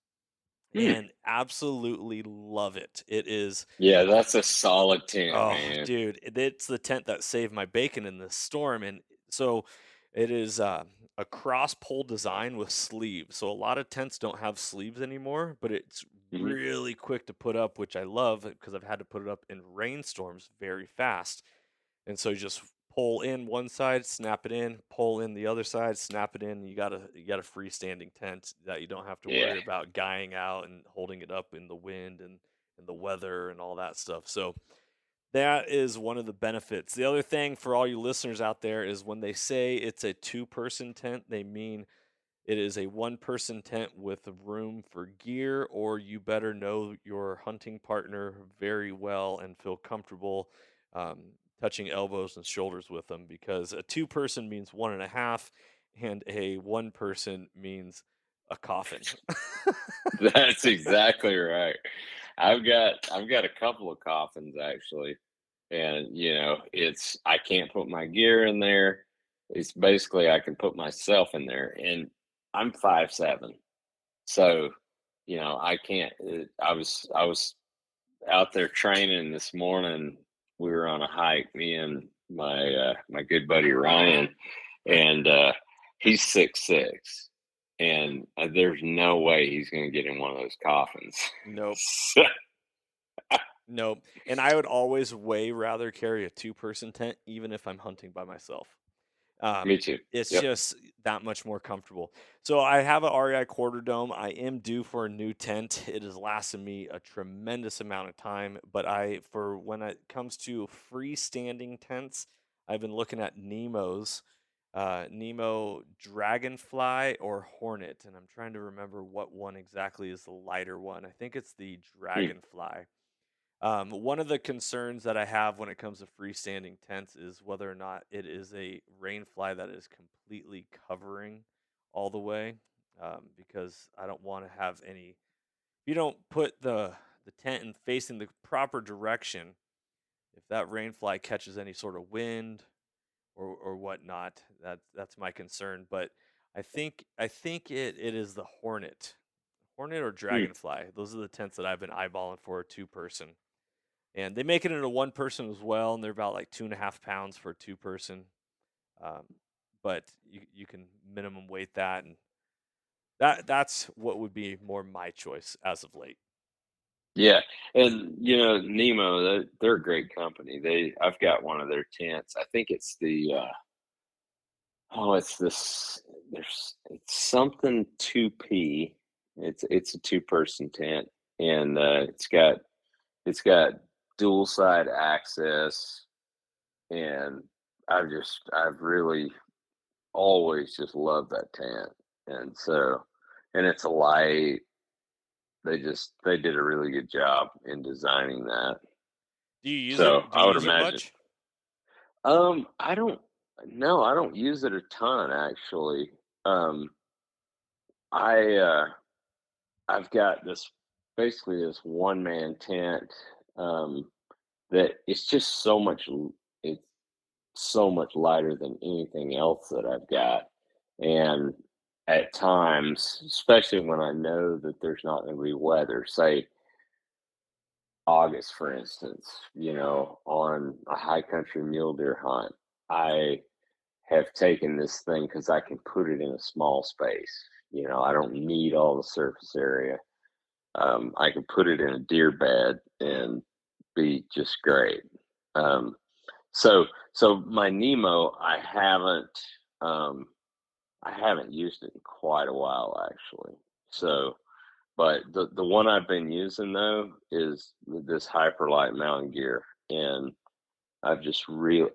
S2: Hmm.
S1: and absolutely love it. It is,
S2: Yeah, that's a solid tent,
S1: oh,
S2: man.
S1: dude, it's the tent that saved my bacon in this storm. And so it is a cross pole design with sleeves. So a lot of tents don't have sleeves anymore, but it's
S2: Hmm.
S1: really quick to put up, which I love because I've had to put it up in rainstorms very fast. And so you just pull in one side, snap it in, pull in the other side, snap it in. You got a freestanding tent that you don't have to
S2: Yeah.
S1: worry about guying out and holding it up in the wind and the weather and all that stuff. So that is one of the benefits. The other thing for all you listeners out there is when they say it's a two-person tent, they mean it is a one-person tent with room for gear, or you better know your hunting partner very well and feel comfortable um, touching elbows and shoulders with them, because a two-person means one and a half, and a one-person means a coffin.
S2: That's exactly right. I've got a couple of coffins actually. And it's I can't put my gear in there. It's basically I can put myself in there. And I'm 5'7". So, I can't I was out there training this morning. We were on a hike, me and my good buddy Ryan, and he's 6'6", and there's no way he's going to get in one of those coffins.
S1: Nope.
S2: So,
S1: Nope. And I would always way rather carry a two-person tent, even if I'm hunting by myself.
S2: me too.
S1: It's
S2: Yep.
S1: just that much more comfortable. So I have an REI quarter dome. I am due for a new tent. It has lasted me a tremendous amount of time, but for when it comes to freestanding tents, I've been looking at Nemo Dragonfly or Hornet, and I'm trying to remember what one exactly is the lighter one. I think it's the
S2: Hmm.
S1: Dragonfly. One of the concerns that I have when it comes to freestanding tents is whether or not it is a rain fly that is completely covering all the way, because I don't want to have any. If you don't put the tent in facing the proper direction, if that rain fly catches any sort of wind or whatnot, that's my concern. But I think it is the Hornet or
S2: Hmm.
S1: Dragonfly. Those are the tents that I've been eyeballing for a two person, and they make it into one person as well, and they're about like 2.5 pounds for a two person. Um, but you can minimum weight that, and that's what would be more my choice as of late.
S2: Yeah, and Nemo, they're a great company. I've got one of their tents. I think it's the it's this. It's something 2P. It's a two-person tent, and it's got dual side access, and I've really always just loved that tent, and so and it's a light. They did a really good job in designing that.
S1: Do you use
S2: So
S1: it? Do
S2: I
S1: you
S2: would
S1: use it
S2: imagine.
S1: much?
S2: I don't. No, I don't use it a ton actually. I I've got this basically this one man tent. Um, that it's just it's so much lighter than anything else that I've got. And at times, especially when I know that there's not going to be weather, say August, for instance, on a high country mule deer hunt, I have taken this thing because I can put it in a small space. I don't need all the surface area. I can put it in a deer bed and be just great. Um, so my Nemo, um, I haven't used it in quite a while actually. So, but the one I've been using though is this Hyperlight mountain gear, and I've just really,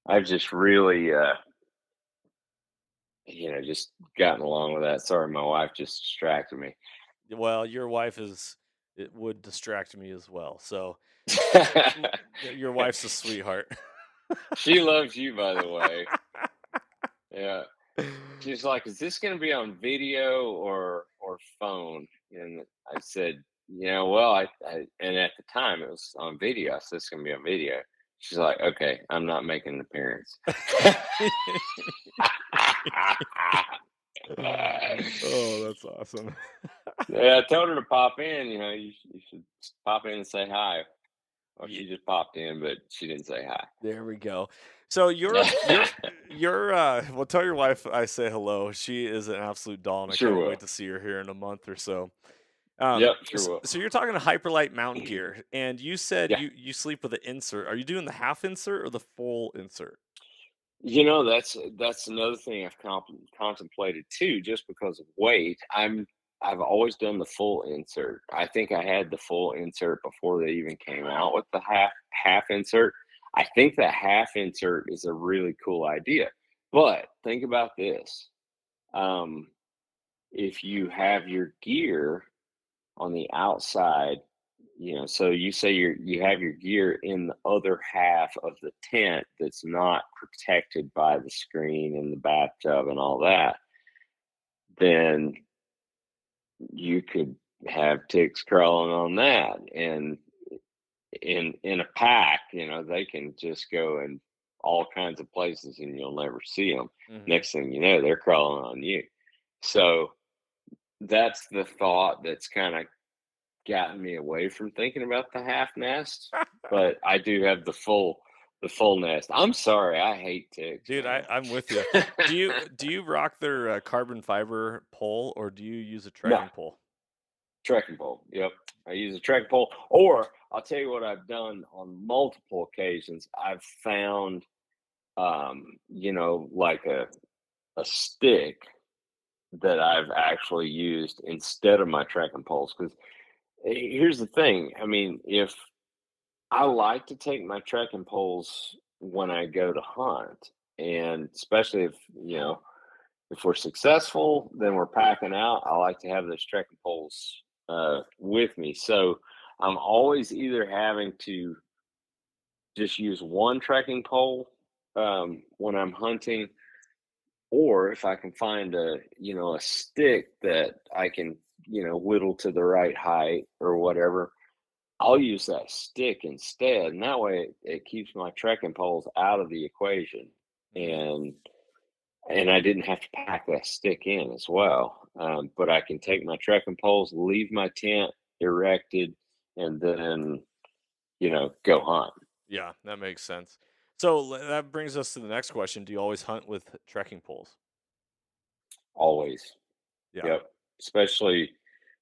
S2: I've just really, just gotten along with that. Sorry, my wife just distracted me.
S1: Well, your wife it would distract me as well. So your wife's a sweetheart.
S2: She loves you, by the way. Yeah. She's like, "Is this going to be on video or phone?" And I said, well, and at the time it was on video. I said, "It's going to be on video." She's like, "Okay, I'm not making an appearance."
S1: Oh, that's awesome.
S2: Yeah, I told her to pop in. You should pop in and say hi. Well,
S1: Ye
S2: she just popped in, but she didn't say hi.
S1: There we go. So well, tell your wife I say hello. She is an absolute doll, and I
S2: Sure
S1: can't
S2: will.
S1: wait to see her here in a month or so.
S2: Yep, sure will.
S1: So you're talking to hyperlight mountain gear, and you said
S2: Yeah.
S1: you sleep with an insert. Are you doing the half insert or the full insert?
S2: That's another thing I've contemplated too, just because of weight. I've always done the full insert. I think I had the full insert before they even came out with the half insert. I think the half insert is a really cool idea. But think about this. Um, if you have your gear on the outside, so you say you have your gear in the other half of the tent that's not protected by the screen and the bathtub and all that, then you could have ticks crawling on that. And in a pack, they can just go in all kinds of places and you'll never see them.
S1: Hmm.
S2: Next thing you know, they're crawling on you. So that's the thought that's kind of gotten me away from thinking about the half nest, but I do have the full nest. I'm sorry, I hate ticks,
S1: Dude,
S2: man.
S1: I'm with you. Do you rock their carbon fiber pole, or do you use a
S2: No,
S1: trekking pole?
S2: trekking pole. Yep. I use a trekking pole. Or I'll tell you what I've done on multiple occasions. I've found like a stick that I've actually used instead of my trekking poles. Because here's the thing. I mean, if I like to take my trekking poles when I go to hunt, and especially if we're successful, then we're packing out. I like to have those trekking poles with me, so I'm always either having to just use one trekking pole when I'm hunting, or if I can find a stick that I can whittle to the right height or whatever, I'll use that stick instead, and that way it keeps my trekking poles out of the equation,
S1: Mm.
S2: and I didn't have to pack that stick in as well. But I can take my trekking poles, leave my tent erected, and then go hunt.
S1: Yeah, that makes sense. So that brings us to the next question: do you always hunt with trekking poles?
S2: Always,
S1: Yeah.
S2: yep. Especially,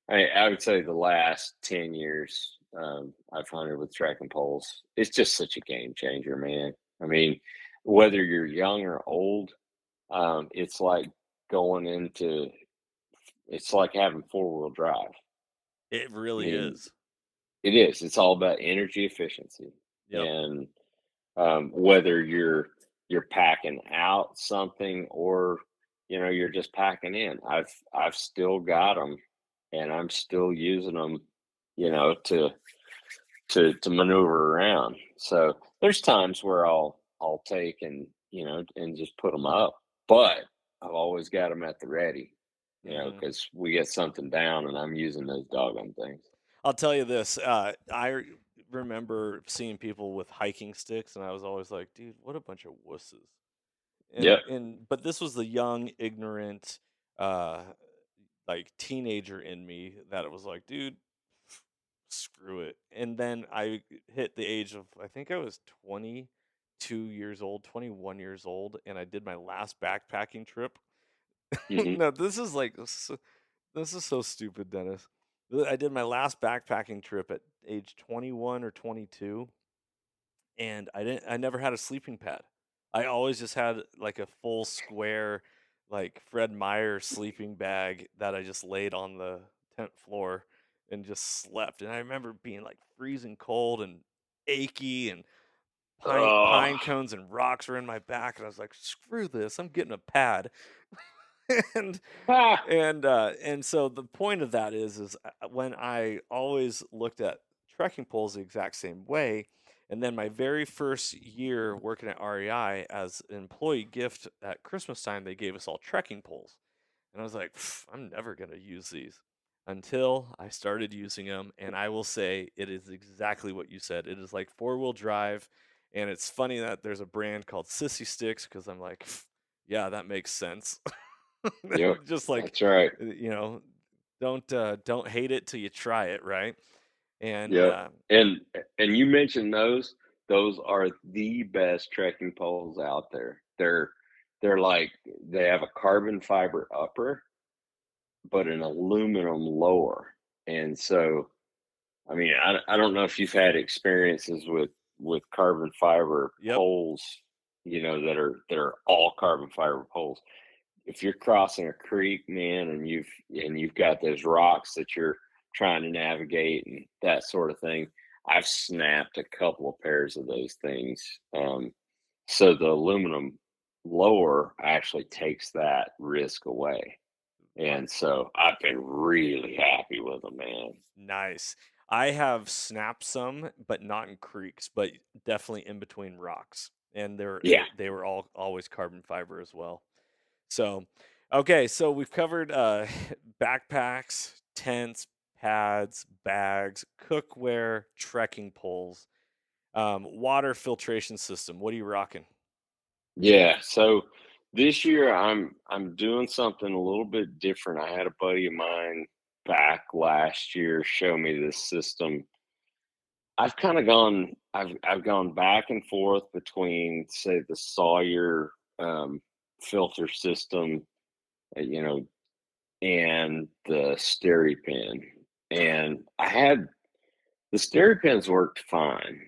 S2: I would say the last 10 years, I've hunted with trekking poles. It's just such a game changer, man. I mean, whether you're young or old, it's like going into it's like having four-wheel drive.
S1: It
S2: I
S1: really
S2: mean,
S1: is.
S2: it is. It's all about energy efficiency,
S1: Yep.
S2: and whether you're packing out something or you're just packing in. I've still got them, and I'm still using them, to maneuver around. So there's times where I'll take and just put them up, but I've always got them at the ready,
S1: Hmm.
S2: because we get something down and I'm using those doggone things.
S1: I'll tell you this: remember seeing people with hiking sticks, and I was always like, dude, what a bunch of wusses.
S2: Yep.
S1: But this was the young, ignorant, uh, like teenager in me that it was like, dude, screw it. And then I hit the age of, I think I was 22 years old, 21 years old, and I did my last backpacking trip.
S2: Hmm.
S1: No, this is so stupid, Dennis. I did my last backpacking trip at age 21 or 22, and I never had a sleeping pad. I always just had like a full square, like Fred Meyer sleeping bag that I just laid on the tent floor and just slept. And I remember being like freezing cold and achy, and
S2: Oh,
S1: pine cones and rocks were in my back, and I was like, screw this, I'm getting a pad. and
S2: ah,
S1: and so the point of that is when I always looked at trekking poles the exact same way, and then my very first year working at REI as an employee gift at Christmas time, they gave us all trekking poles, and I was like, I'm never gonna use these until I started using them, and I will say it is exactly what you said. It is like 4-wheel drive, and it's funny that there's a brand called Sissy Sticks because I'm like, yeah, that makes sense.
S2: yep.
S1: Just like,
S2: That's right.
S1: you know, don't hate it till you try it, right? And
S2: Yep. And you mentioned those. Those are the best trekking poles out there. They're like they have a carbon fiber upper, but an aluminum lower. And so, I mean, I don't know if you've had experiences with carbon fiber
S1: yep,
S2: poles, that are all carbon fiber poles. If you're crossing a creek, man, and you've got those rocks that you're trying to navigate and that sort of thing, I've snapped a couple of pairs of those things. So the aluminum lower actually takes that risk away. And so I've been really happy with them, man.
S1: nice. I have snapped some, but not in creeks, but definitely in between rocks, and
S2: Yeah.
S1: they were all always carbon fiber as well. So, okay, so we've covered backpacks, tents, pads, bags, cookware, trekking poles, water filtration system. What are you rocking?
S2: Yeah. So this year I'm doing something a little bit different. I had a buddy of mine back last year show me this system. I've gone back and forth between, say, the Sawyer filter system, you know, and the SteriPen. And I had the SteriPens worked fine.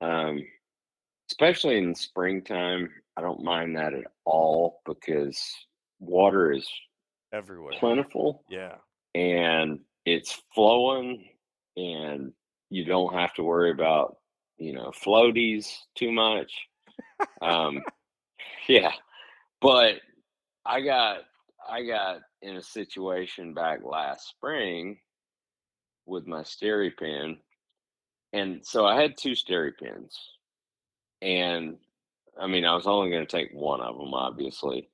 S2: Um, Especially in the springtime. I don't mind that at all because water is
S1: Everywhere.
S2: plentiful
S1: Yeah.
S2: and it's flowing, and you don't have to worry about, floaties too much. Um, yeah, but I got I got in a situation back last spring with my SteriPen, and so I had two SteriPens, and I mean I was only going to take one of them, obviously.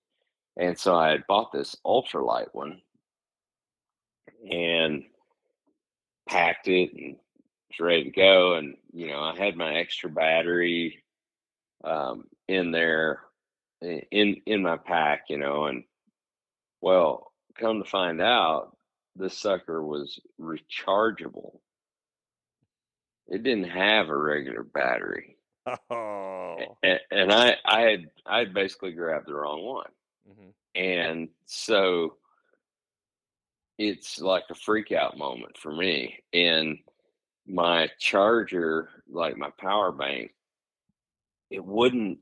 S2: And so I had bought this ultralight one and packed it and was ready to go. And, I had my extra battery in there in my pack, and well, come to find out, this sucker was rechargeable. It didn't have a regular battery.
S1: Oh.
S2: And I had basically grabbed the wrong one.
S1: Hmm.
S2: And so it's like a freak out moment for me. And my charger, like my power bank, it wouldn't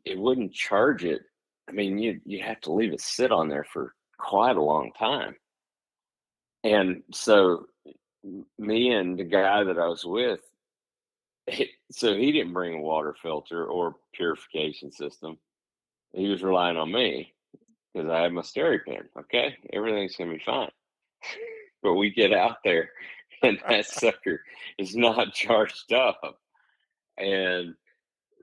S2: charge it. I mean, you have to leave it sit on there for quite a long time. And so me and the guy that I was with, so he didn't bring a water filter or purification system. He was relying on me because I had my SteriPen. Okay, everything's gonna be fine. But we get out there, and that sucker is not charged up, and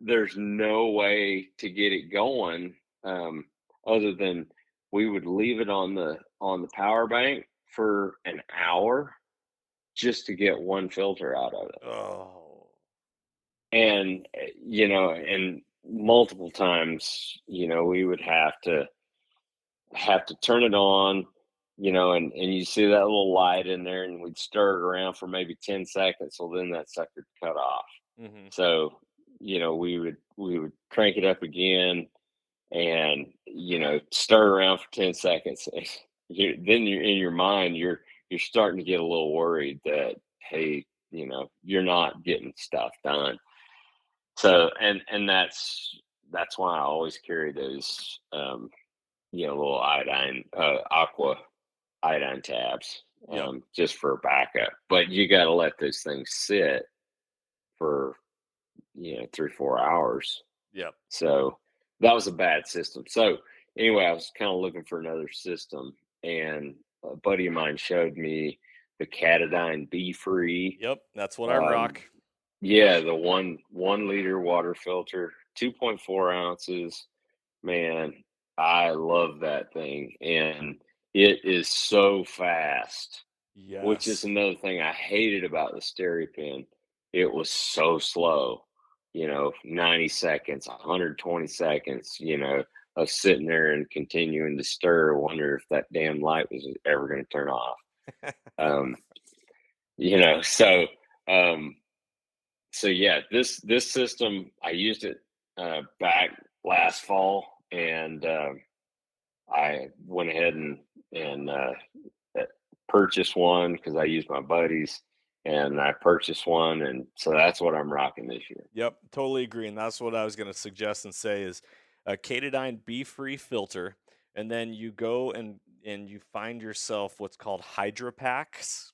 S2: there's no way to get it going, other than we would leave it on the power bank for an hour just to get one filter out of it.
S1: Oh.
S2: and multiple times, we would have to turn it on, and you see that little light in there, and we'd stir it around for maybe 10 seconds. So then that sucker cut off.
S1: Mm-hmm.
S2: So, we would crank it up again and, stir around for 10 seconds. Then you're in your mind, you're starting to get a little worried that, hey, you're not getting stuff done. So, and that's why I always carry those, little aqua iodine tabs,
S1: Yep.
S2: just for backup. But you got to let those things sit for 3 4 hours.
S1: Yep.
S2: So that was a bad system. So anyway, I was kind of looking for another system, and a buddy of mine showed me the Catadine Be Free.
S1: Yep. That's what I
S2: Um,
S1: rock.
S2: yeah, the 1 liter water filter, 2.4 ounces. Man, I love that thing, and it is so fast, which is
S1: Yes.
S2: another thing I hated about the SteriPen. It was so slow, 90 seconds, 120 seconds, of sitting there and continuing to stir, wonder if that damn light was ever going to turn off. Um, you know, so um, so yeah, this system I used it back last fall, and I went ahead and uh, purchased one because I used my buddies, and I purchased one, and so that's what I'm rocking this year.
S1: Yep, totally agree, and that's what I was gonna suggest and say is a Katadyn Be-Free filter, and then you go and you find yourself what's called Hydra Packs,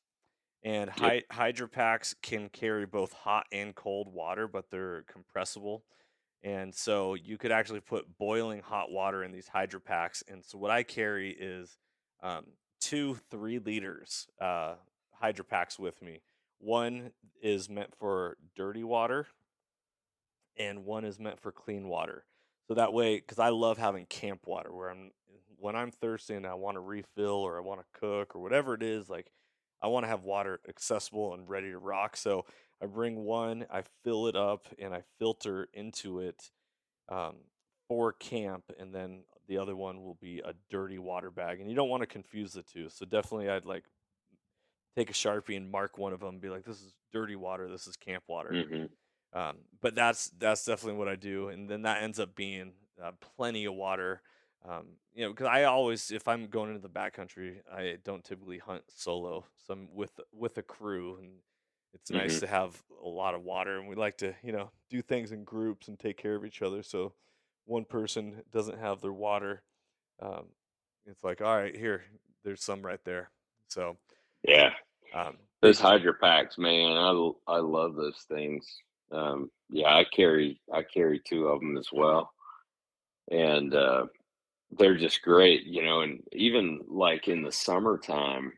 S1: and
S2: Yep.
S1: Hydra Packs can carry both hot and cold water, but they're compressible, and so you could actually put boiling hot water in these Hydra Packs, and so what I carry is, 2 3 liters, Hydra Packs with me. One is meant for dirty water, and one is meant for clean water. So that way, because I love having camp water where when I'm thirsty and I want to refill or I want to cook or whatever it is, like I want to have water accessible and ready to rock. So I bring one, I fill it up, and I filter into it, um, for camp, and then the other one will be a dirty water bag. And you don't want to confuse the two. So definitely, I'd like take a Sharpie and mark one of them, and be like, this is dirty water, this is camp water.
S2: Hmm.
S1: But that's definitely what I do, and then that ends up being plenty of water. Because I always, if I'm going into the backcountry, I don't typically hunt solo, so I'm with a crew, and it's nice
S2: Hmm.
S1: to have a lot of water, and we like to do things in groups and take care of each other. So one person doesn't have their water, um, it's like, all right, here, there's some right there. So
S2: Yeah, those
S1: big.
S2: Hydro Packs, man, I love those things. Yeah, I carry two of them as well, and they're just great, and even like in the summertime,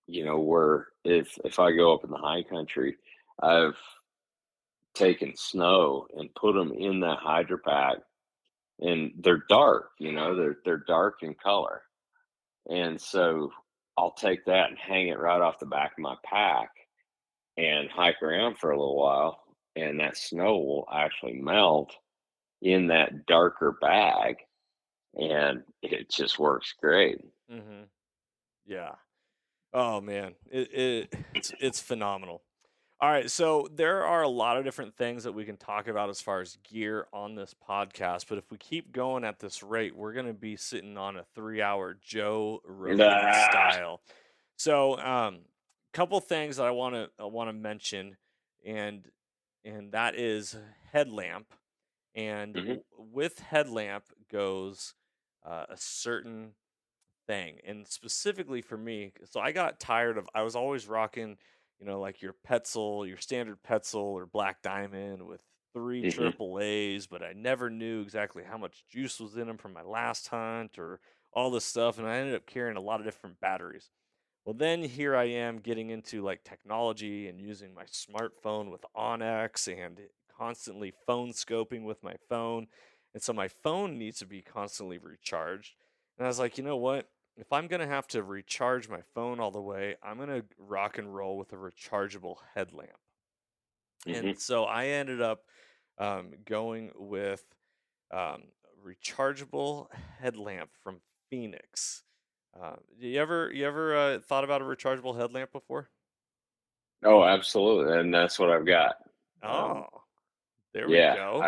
S2: where if I go up in the high country, I've taken snow and put them in that Hydro Pack, and they're dark, they're dark in color. And so I'll take that and hang it right off the back of my pack and hike around for a little while, and that snow will actually melt in that darker bag, and it just works great.
S1: Hmm. Yeah. Oh man, it's phenomenal. All right, so there are a lot of different things that we can talk about as far as gear on this podcast, but if we keep going at this rate, we're going to be sitting on a 3-hour Joe Rogan
S2: Ah,
S1: style. So, couple things that I want to mention, and that is headlamp, and
S2: mhm,
S1: with headlamp goes a certain thing. And specifically for me, so I got tired of, I was always rocking, like your Petzl, your standard Petzl or Black Diamond with three
S2: mhm,
S1: triple A's, but I never knew exactly how much juice was in them from my last hunt or all this stuff. And I ended up carrying a lot of different batteries. Well, then here I am getting into like technology and using my smartphone with Onyx and constantly phone scoping with my phone. And so my phone needs to be constantly recharged. And I was like, you know what? If I'm going to have to recharge my phone all the way, I'm going to rock and roll with a rechargeable headlamp. And
S2: mhm.
S1: so I ended up going with rechargeable headlamp from Phoenix. You ever thought about a rechargeable headlamp before?
S2: Oh, absolutely, and that's what I've got. Um,
S1: Oh, there we
S2: yeah,
S1: go.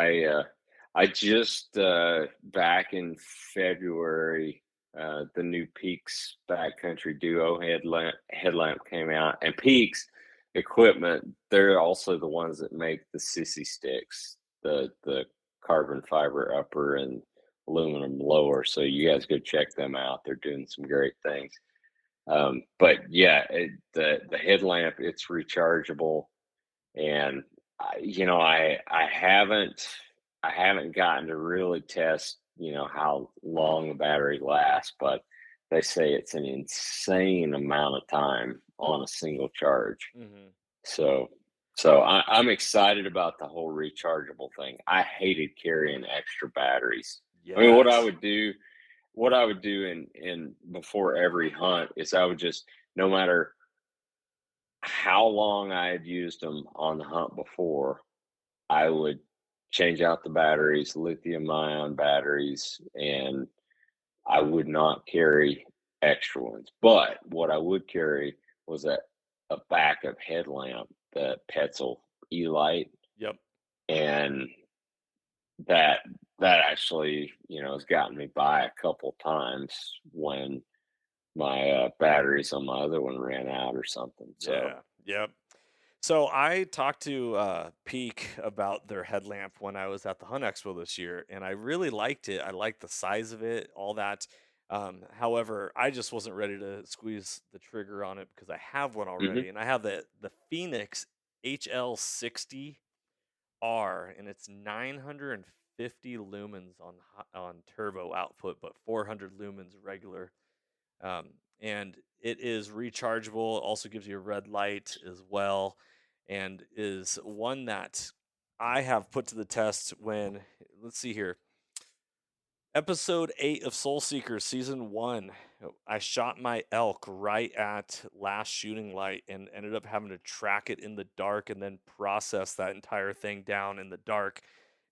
S2: I just back in February, the new Peaks Backcountry Duo headlamp came out, and Peaks equipment. They're also the ones that make the sissy sticks, the carbon fiber upper and aluminum lower. So you guys go check them out. They're doing some great things. But yeah, the headlamp, it's rechargeable, and I haven't gotten to really test how long the battery lasts, but they say it's an insane amount of time on a single charge.
S1: Hmm.
S2: So I'm excited about the whole rechargeable thing. I hated carrying extra batteries. I mean,
S1: Yes.
S2: what I would do in before every hunt is I would just, no matter how long I had used them on the hunt before, I would change out the batteries, lithium ion batteries, and I would not carry extra ones. But what I would carry was a backup headlamp, the Petzl E-Light,
S1: Yep.
S2: and that that actually, has gotten me by a couple times when my batteries on my other one ran out or something. So,
S1: Yeah. Yep. So I talked to Peak about their headlamp when I was at the Hunt Expo this year, and I really liked it. I liked the size of it, all that. However, I just wasn't ready to squeeze the trigger on it because I have one
S2: hmm
S1: already, and I have the Phoenix HL60R, and it's 950 lumens on turbo output, but 400 lumens regular. Um, and it is rechargeable. Also gives you a red light as well, and is one that I have put to the test when, let's see here, episode 8 of Soul Seekers season 1. I shot my elk right at last shooting light and ended up having to track it in the dark and then process that entire thing down in the dark,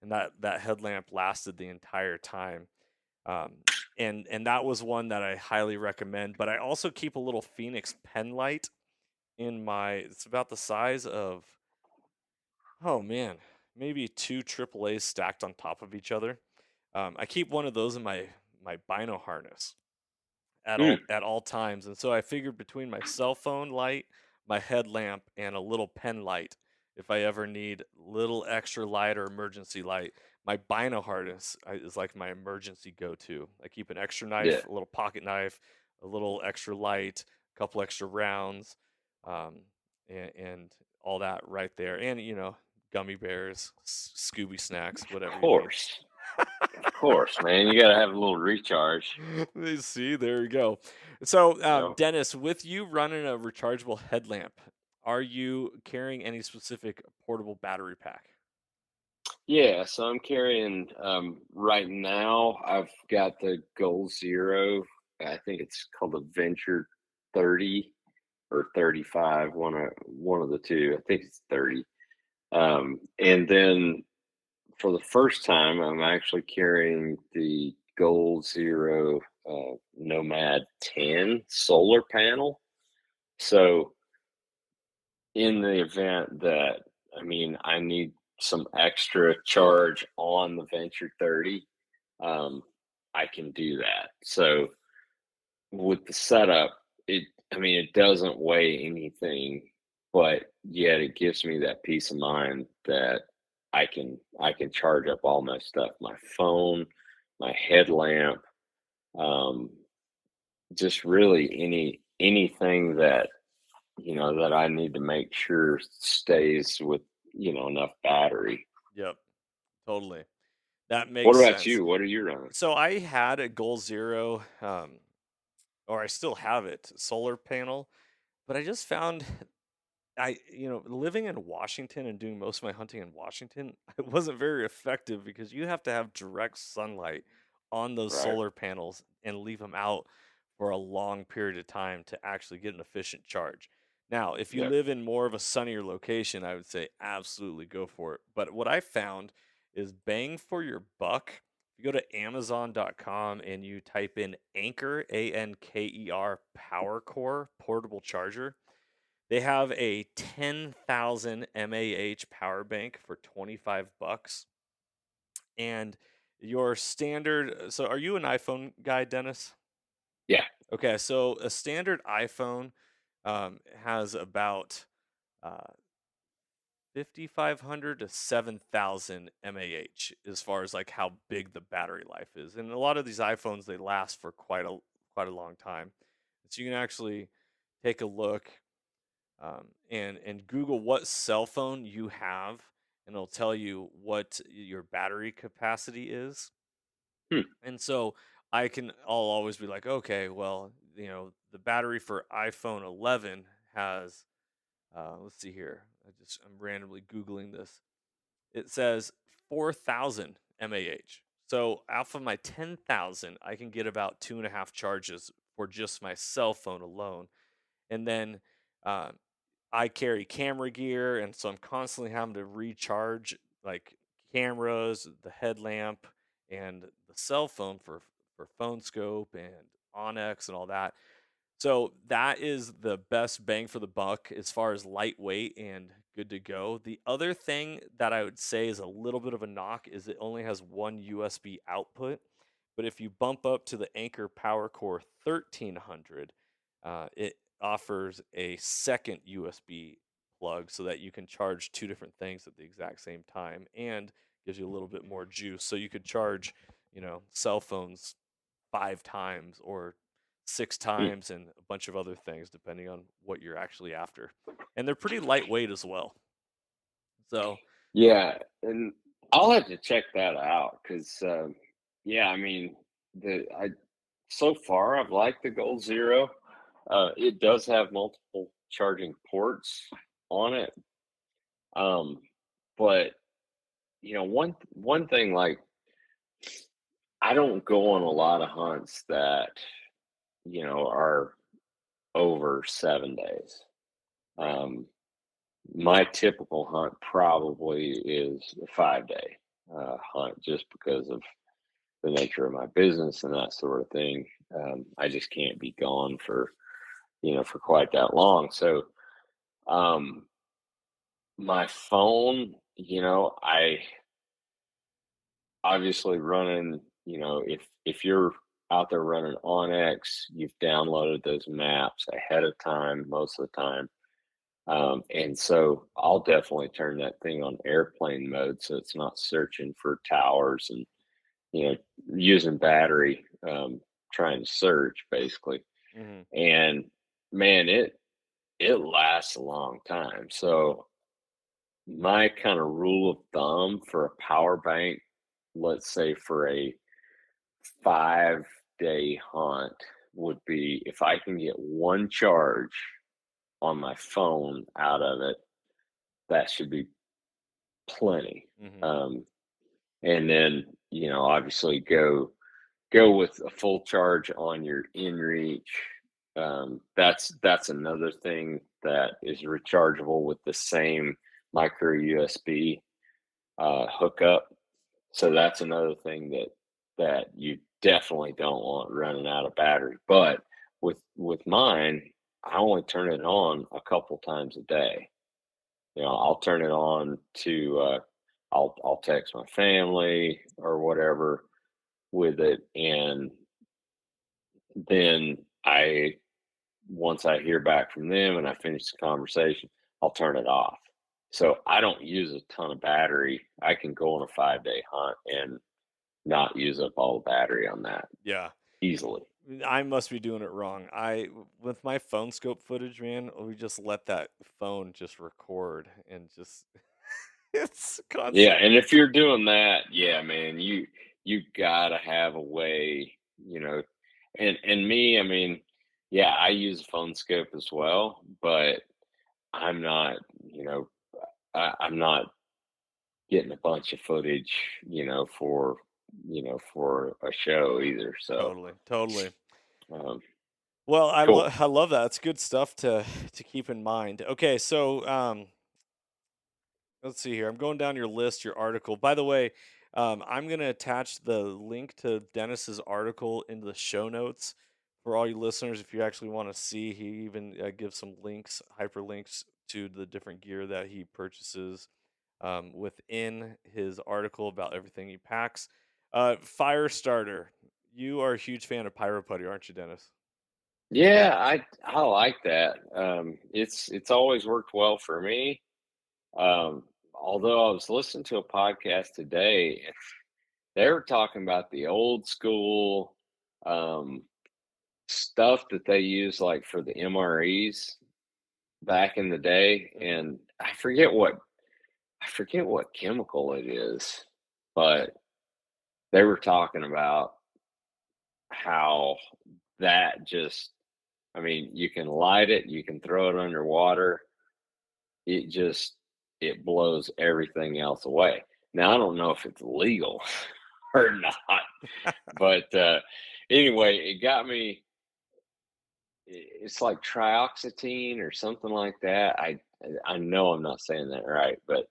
S1: and that headlamp lasted the entire time. um, and that was one that I highly recommend. But I also keep a little Phoenix pen light in my. It's about the size of, oh man, maybe two AAA's stacked on top of each other. I keep one of those in my bino harness at all times, and so I figured between my cell phone light, my headlamp, and a little pen light, if I ever need little extra light or emergency light, my bino harness is like my emergency go-to. I keep an extra
S2: yeah,
S1: knife, a little pocket knife, a little extra light, a couple extra rounds, um, and all that right there, and gummy bears, Scooby snacks, whatever you need.
S2: course. Of course, man. You gotta have a little recharge.
S1: See, there you go. So,
S2: Yep.
S1: Dennis, with you running a rechargeable headlamp, are you carrying any specific portable battery pack?
S2: Yeah, so I'm carrying right now I've got the Goal Zero. I think it's called the Venture 30 or 35, one of the two. I think it's 30. And then for the first time I'm actually carrying the Goal Zero Nomad 10 solar panel. So in the event that, I mean, I need some extra charge on the Venture 30, um, I can do that. So with the setup, I mean, it doesn't weigh anything, but yet it gives me that peace of mind that I can charge up all my stuff, my phone, my headlamp, um, just really anything that I need to make sure stays with, enough battery.
S1: Yep, totally. That
S2: What
S1: makes
S2: about
S1: sense.
S2: you? What are you running?
S1: So I had a Goal Zero, or I still have it, solar panel, but I just found living in Washington and doing most of my hunting in Washington, it wasn't very effective because you have to have direct sunlight on those
S2: Right.
S1: solar panels and leave them out for a long period of time to actually get an efficient charge. Now, if you
S2: Yep.
S1: live in more of a sunnier location, I would say absolutely go for it. But what I found is bang for your buck. If you go to Amazon.com and you type in Anker, Anker Power Core portable charger, they have a 10,000 mAh power bank for 25 bucks. And your standard, so are you an iPhone guy, Dennis?
S2: Yeah.
S1: Okay, so a standard iPhone has about uh, 5,500 to 7,000 mAh as far as like how big the battery life is. And a lot of these iPhones, they last for quite a long time. So you can actually take a look and Google what cell phone you have, and it'll tell you what your battery capacity is.
S2: Hmm.
S1: And so I'll always be like, okay, well, the battery for iPhone 11 has, let's see here. I'm randomly Googling this. It says 4,000 mAh. So off of my 10,000, I can get about 2.5 charges for just my cell phone alone. And then uh, I carry camera gear, and so I'm constantly having to recharge like cameras, the headlamp, and the cell phone for phone scope and Onyx and all that. So that is the best bang for the buck as far as lightweight and good to go. The other thing that I would say is a little bit of a knock is it only has one USB output. But if you bump up to the Anker Power Core 1300, it offers a second USB plug so that you can charge two different things at the exact same time and gives you a little bit more juice. So you could charge, cell phones 5 times or six
S2: Hmm.
S1: times and a bunch of other things depending on what you're actually after. And they're pretty lightweight as well. So,
S2: Yeah, and I'll have to check that out because, yeah, I mean, the I so far I've liked the Gold Zero. It does have multiple charging ports on it, um, but one thing like I don't go on a lot of hunts that are over 7 days.
S1: right.
S2: Um, my typical hunt probably is a 5 day hunt just because of the nature of my business and that sort of thing. I just can't be gone for quite that long. So, um, my phone, I obviously running, if you're out there running Onyx, you've downloaded those maps ahead of time most of the time. And so I'll definitely turn that thing on airplane mode so it's not searching for towers and you know using battery trying to search basically.
S1: Hmm.
S2: And man, it lasts a long time. So my kind of rule of thumb for a power bank, let's say for a 5 day hunt, would be if I can get one charge on my phone out of it, that should be plenty.
S1: Hmm.
S2: Um, and then obviously go with a full charge on your inReach. That's another thing that is rechargeable with the same micro USB hookup. So that's another thing that you definitely don't want running out of battery. But with mine, I only turn it on a couple times a day. I'll turn it on to I'll text my family or whatever with it, and then once I hear back from them and I finish the conversation, I'll turn it off. So I don't use a ton of battery. I can go on a 5 day hunt and not use up all the battery on that
S1: Yeah.
S2: easily.
S1: I must be doing it wrong. With my phone scope footage, man, we just let that phone just record and just it's
S2: Yeah,
S1: constant.
S2: and if you're doing that, yeah, man, you gotta have a way, and me, I mean, yeah, I use a phone scope as well, but I'm not, you know, I'm not getting a bunch of footage, for a show either. So,
S1: Totally, totally.
S2: um,
S1: Well,
S2: Cool.
S1: I love that. It's good stuff to keep in mind. Okay, so let's see here. I'm going down your list, your article. By the way, I'm going to attach the link to Dennis's article into the show notes for all you listeners. If you actually want to see, he even gives some links, hyperlinks to the different gear that he purchases within his article about everything he packs. Fire starter. You are a huge fan of Pyro Putty, aren't you, Dennis?
S2: Yeah, I like that. It's always worked well for me. Although I was listening to a podcast today, and they were talking about the old school um, stuff that they use, like for the MREs back in the day, and I forget what chemical it is, but they were talking about how that just, I mean, you can light it, you can throw it underwater, it just it blows everything else away. Now I don't know if it's legal or not, but anyway, it got me. It's like trioxetine or something like that. I know I'm not saying that right, but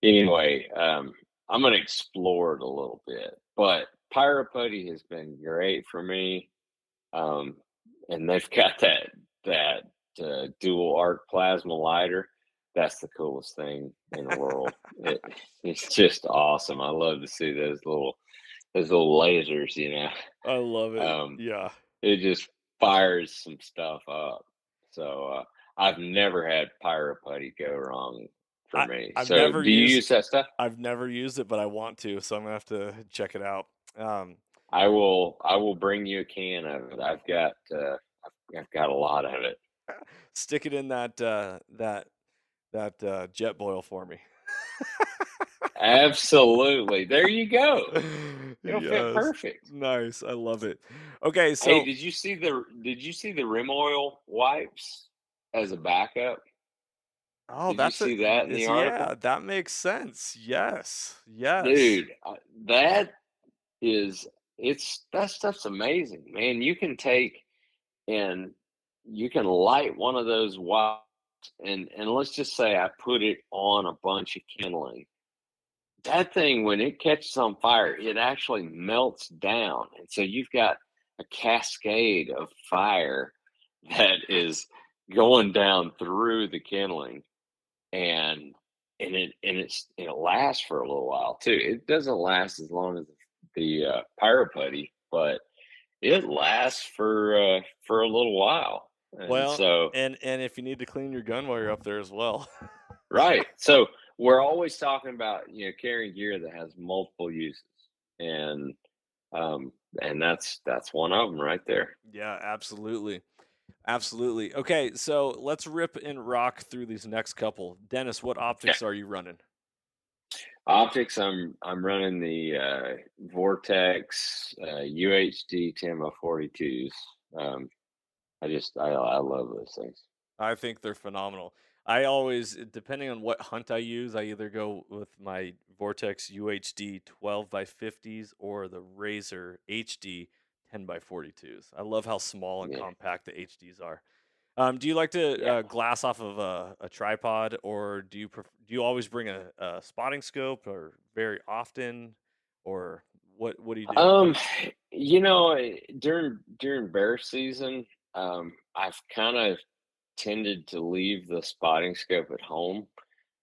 S2: anyway, I'm gonna explore it a little bit. But Pyro Putty has been great for me. Um, and they've got that dual arc plasma lighter. That's the coolest thing in the world. It's just awesome. I love to see those little lasers.
S1: I love it.
S2: Um,
S1: Yeah.
S2: it just fires some stuff up. So I've never had Pyro Putty go wrong for
S1: I
S2: me.
S1: I've
S2: So
S1: never
S2: do you
S1: used
S2: use that stuff?
S1: I've never used it, but I want to, so I'm gonna have to check it out. Um,
S2: I will bring you a can of it. I've got a lot of it.
S1: Stick it in that jet boil for me.
S2: Absolutely. There you go. It'll fit
S1: Yes.
S2: perfect.
S1: Nice. I love it. Okay,
S2: Hey,
S1: so
S2: did you see the rim oil wipes as a backup?
S1: oh,
S2: Did you
S1: that's a
S2: see that in the
S1: is yeah,
S2: article?
S1: that makes sense. Yes. Yes.
S2: Dude, that is that stuff's amazing, man. You can take and you can light one of those wipes and let's just say I put it on a bunch of kindling. That thing, when it catches on fire, it actually melts down. And so you've got a cascade of fire that is going down through the kindling and it lasts for a little while too. It doesn't last as long as the Pyro Putty, but it lasts for a little while. And
S1: Well,
S2: so
S1: and if you need to clean your gun while you're up there as well.
S2: right. So we're always talking about, carrying gear that has multiple uses. And that's one of them right there.
S1: Yeah, absolutely. Absolutely. Okay, so let's rip and rock through these next couple. Dennis, what
S2: Okay.
S1: optics are you running?
S2: Optics, I'm running the Vortex UHD 10x42s. Um, I love those things.
S1: I think they're phenomenal. I always, depending on what hunt I use, I either go with my Vortex UHD 12 by 50s or the Razor HD 10 by 42s. I love how small and
S2: Yeah,
S1: compact the HDs are. Do you like to
S2: yeah.
S1: glass off of a tripod, or do you always bring a spotting scope, or very often, or what do you do?
S2: Um, during bear season, I've kind of tended to leave the spotting scope at home,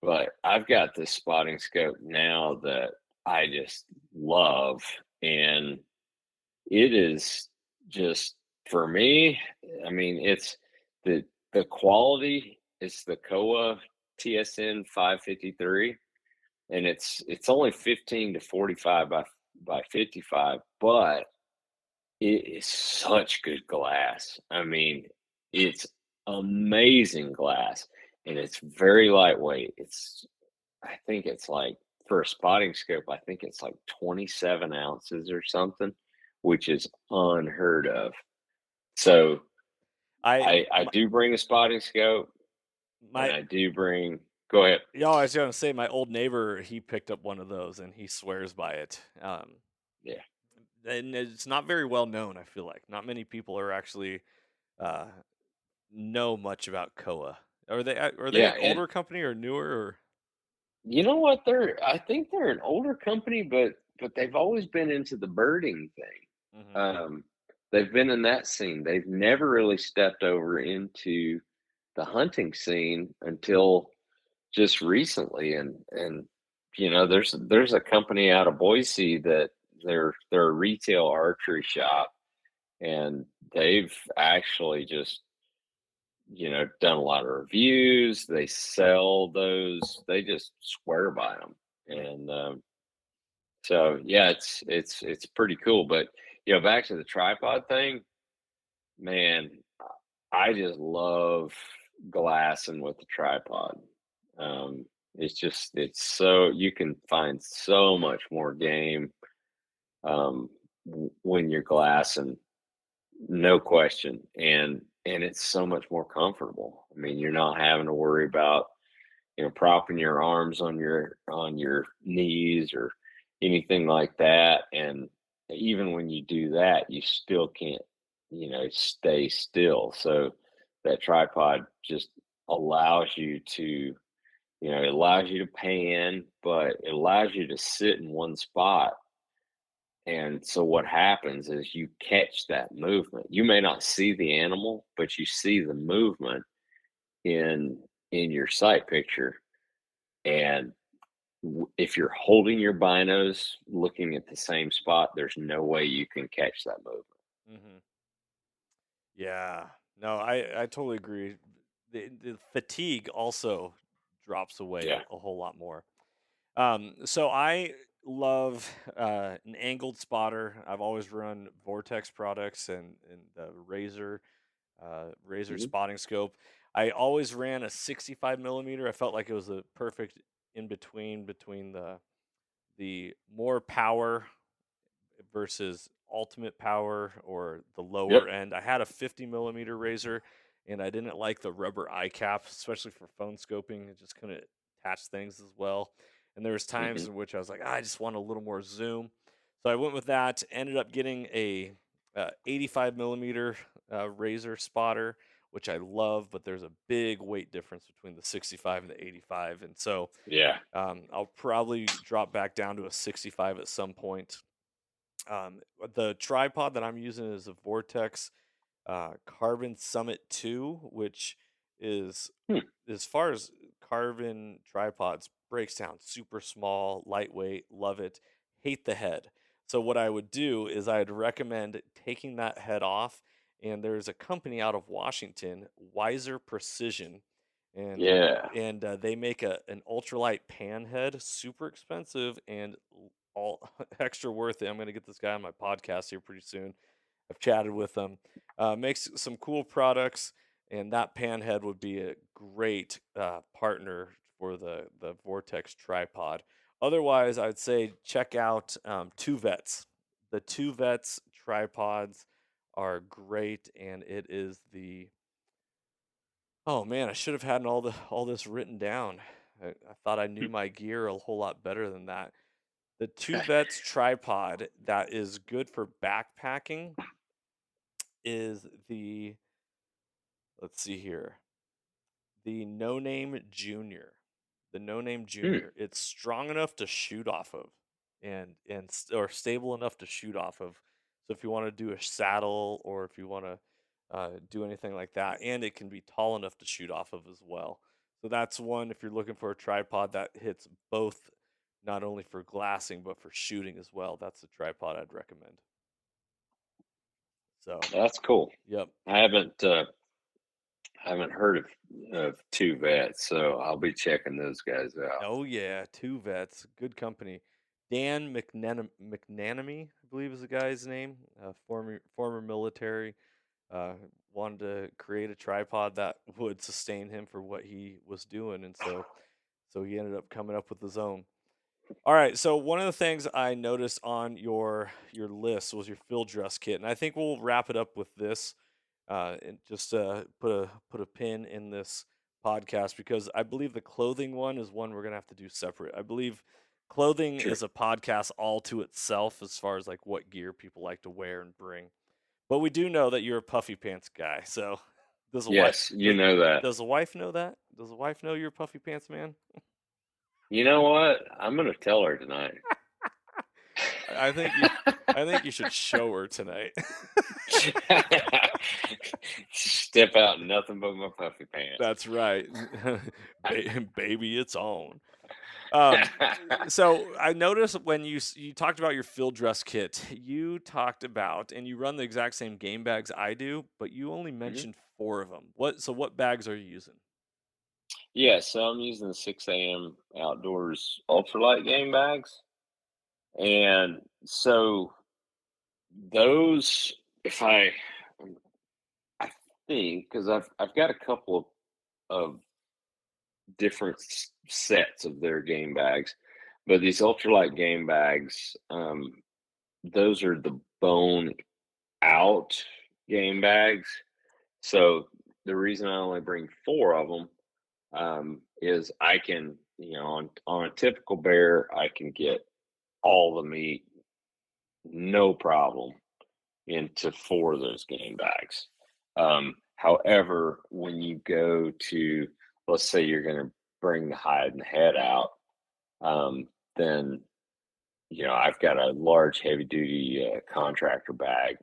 S2: but I've got this spotting scope now that I just love, and it is just for me. I mean, it's the the quality. It's the Kowa TSN 553, and it's only 15 to 45 by 55, but it is such good glass. I mean, it's amazing glass, and it's very lightweight. I think it's like for a spotting scope, I think it's like 27 ounces or something, which is unheard of. So
S1: I
S2: I
S1: my,
S2: do bring a spotting scope, and
S1: my
S2: I do bring. Go ahead.
S1: Yeah, I was gonna say my old neighbor, he picked up one of those and he swears by it.
S2: Yeah,
S1: And it's not very well known. I feel like not many people are actually uh, know much about Koa. Are they
S2: Yeah,
S1: an
S2: and
S1: older company or newer? Or
S2: you know what? I think they're an older company, but they've always been into the birding thing.
S1: hmm
S2: Um, they've been in that scene. They've never really stepped over into the hunting scene until just recently. And there's a company out of Boise that they're a retail archery shop, and they've actually just done a lot of reviews. They sell those. They just swear by them, and so yeah, it's pretty cool. But back to the tripod thing, man. I just love glassing with the tripod. Um, it's so you can find so much more game when you're glassing, no question, and it's so much more comfortable. I mean, you're not having to worry about propping your arms on your knees or anything like that. And even when you do that, you still can't, stay still. So that tripod just allows you to, it allows you to pan, but it allows you to sit in one spot. And so what happens is you catch that movement. You may not see the animal, but you see the movement in your sight picture. And if you're holding your binos looking at the same spot, there's no way you can catch that movement.
S1: hmm Yeah. No, I totally agree. The fatigue also drops away
S2: Yeah.
S1: a whole lot more. So I love an angled spotter. I've always run Vortex products and the Razor
S2: Hmm.
S1: spotting scope. I always ran a 65 millimeter. I felt like it was a perfect in between the more power versus ultimate power or the
S2: Yep.
S1: lower end. I had a 50 millimeter razor and I didn't like the rubber eye cap, especially for phone scoping. It just couldn't attach things as well. And there was
S2: Hmm.
S1: times in which I was like, I just want a little more zoom. So I went with that, ended up getting a 85 millimeter razor spotter, which I love, but there's a big weight difference between the 65 and the 85. And so
S2: Yeah.
S1: I'll probably drop back down to a 65 at some point. The tripod that I'm using is a Vortex Carbon Summit 2, which is,
S2: Hmm.
S1: as far as carbon tripods, breaks down super small, lightweight, love it, hate the head. So, what I would do is I'd recommend taking that head off. And there's a company out of Washington, Wiser Precision, and
S2: Yeah.
S1: they make an ultralight pan head, super expensive and all extra worth it. I'm going to get this guy on my podcast here pretty soon. I've chatted with him. Makes some cool products, and that pan head would be a great partner for the Vortex tripod. Otherwise, I'd say check out Two Vets. The Two Vets tripods are great, and it is the oh man, I should have had all this written down. I thought I knew my gear a whole lot better than that. The Two Vets tripod that is good for backpacking is the let's see here, the No Name Junior. The No Name
S2: Hmm.
S1: Junior. It's strong enough to shoot off of, or stable enough to shoot off of. So if you want to do a saddle or if you want to do anything like that, and it can be tall enough to shoot off of as well. So that's one if you're looking for a tripod that hits both, not only for glassing but for shooting as well. That's the tripod I'd recommend. So,
S2: That's cool.
S1: yep.
S2: I haven't heard of two vets, so I'll be checking those guys out.
S1: Oh yeah, Two Vets, good company. Dan McNanamy, I believe is the guy's name. Former military. Uh, Wanted to create a tripod that would sustain him for what he was doing, and so he ended up coming up with his own. All right, so one of the things I noticed on your list was your field dress kit, and I think we'll wrap it up with this, and just put a pin in this podcast because I believe the clothing one is one we're gonna have to do separate. I believe clothing
S2: Sure.
S1: is a podcast all to itself as far as like what gear people like to wear and bring. But we do know that you're a puffy pants guy. So does the wife
S2: Yes, you know that.
S1: does the wife know that? Does the wife know you're a puffy pants man?
S2: You know what? I'm gonna tell her tonight.
S1: I think you should show her tonight.
S2: Step out in nothing but my puffy pants.
S1: That's right. Baby, it's on. Um, so I noticed when you talked about your field dress kit, you talked about, and you run the exact same game bags I do, but you only
S2: Mhm.
S1: mentioned 4 of them. What bags are you using?
S2: Yeah, so I'm using the 6 a.m. outdoors ultralight game bags. And so those, if I think, because I've got a couple of different sets of their game bags, but these ultralight game bags, those are the bone out game bags. So the reason I only bring 4 of them is I can, on a typical bear, I can get all the meat, no problem, into 4 of those game bags. However, when you go to, let's say you're going to bring the hide and head out, then I've got a large, heavy duty contractor bag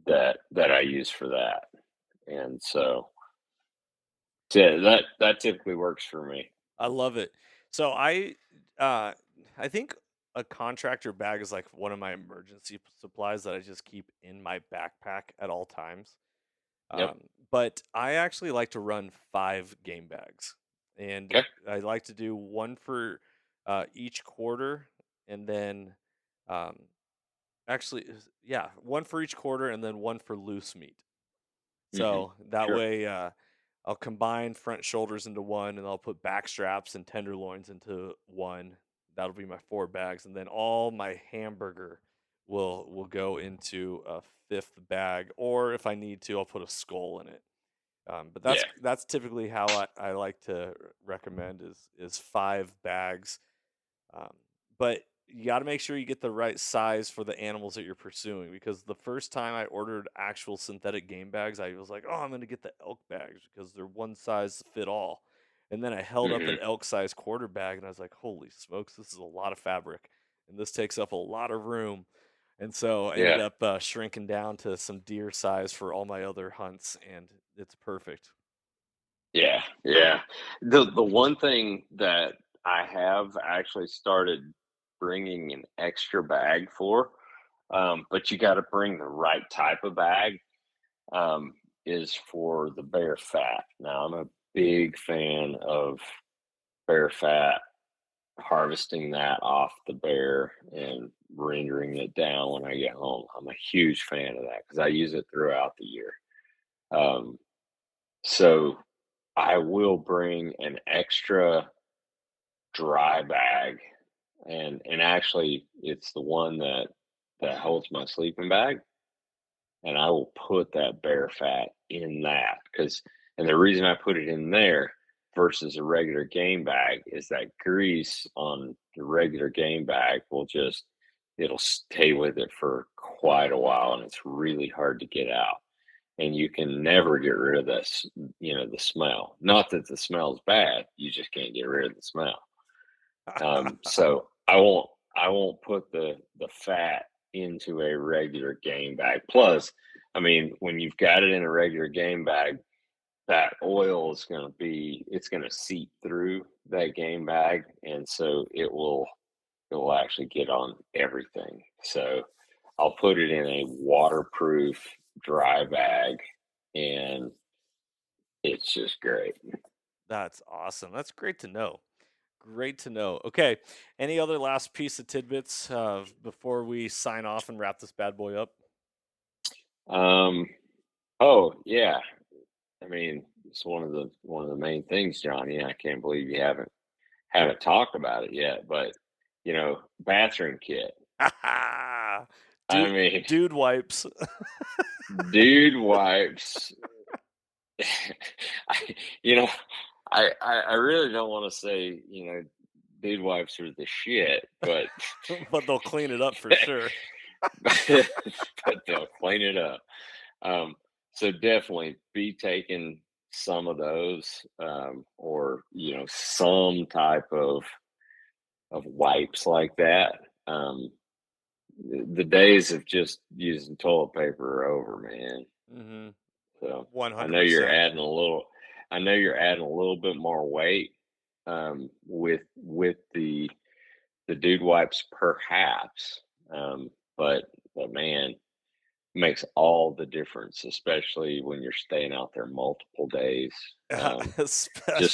S2: that I use for that, and so that typically works for me.
S1: I love it. So uh I think a contractor bag is like one of my emergency supplies that I just keep in my backpack at all times.
S2: Yep.
S1: Um, but I actually like to run 5 game bags, and
S2: Okay.
S1: I like to do one for each quarter, and then um, yeah, one for each quarter, and then one for loose meat.
S2: Hmm.
S1: So that
S2: Sure.
S1: way, I'll combine front shoulders into one, and I'll put back straps and tenderloins into one. That'll be my 4 bags, and then all my hamburger will go into a 5th bag, or if I need to, I'll put a skull in it. But
S2: Yeah.
S1: that's typically how I like to recommend is 5 bags. Um, but you got to make sure you get the right size for the animals that you're pursuing, because the first time I ordered actual synthetic game bags, I was like, oh, I'm going to get the elk bags because they're one size to fit all. And then I held up
S2: Hmm.
S1: an elk size quarter bag and I was like, holy smokes, this is a lot of fabric and this takes up a lot of room. And so I ended
S2: Yeah.
S1: up shrinking down to some deer size for all my other hunts, and it's perfect.
S2: Yeah. Yeah. The one thing that I have actually started bringing an extra bag for, but you got to bring the right type of bag, um, is for the bear fat. Now, I'm a big fan of bear fat, harvesting that off the bear and rendering it down when I get home. I'm a huge fan of that because I use it throughout the year. Um, so I will bring an extra dry bag, and actually it's the one that holds my sleeping bag, and I will put that bear fat in that, because and the reason I put it in there versus a regular game bag is that grease on the regular game bag will just it'll stay with it for quite a while, and it's really hard to get out, and you can never get rid of this, the smell. Not that the smell is bad, you just can't get rid of the smell. So I won't put the fat into a regular game bag. Plus, I mean, when you've got it in a regular game bag, that oil is it's gonna seep through that game bag, and so it will actually get on everything. So I'll put it in a waterproof dry bag, and it's just great.
S1: That's awesome. That's great to know. Great to know. Okay. Any other last piece of tidbits before we sign off and wrap this bad boy up?
S2: Um, oh yeah, I mean, it's one of the main things, Johnny. I can't believe you haven't talked about it yet, but bathroom kit. I
S1: dude,
S2: mean,
S1: dude wipes.
S2: dude wipes. I, you know, I really don't want to say dude wipes are the shit, but
S1: But they'll clean it up for sure.
S2: but they'll clean it up. So definitely be taking some of those, or some type of wipes like that. The days of just using toilet paper are over, man.
S1: Mm-hmm.
S2: So I know you're
S1: 100%.
S2: adding a little. I know you're adding a little bit more weight, with the dude wipes, perhaps. But man, makes all the difference, especially when you're staying out there multiple days.
S1: Especially.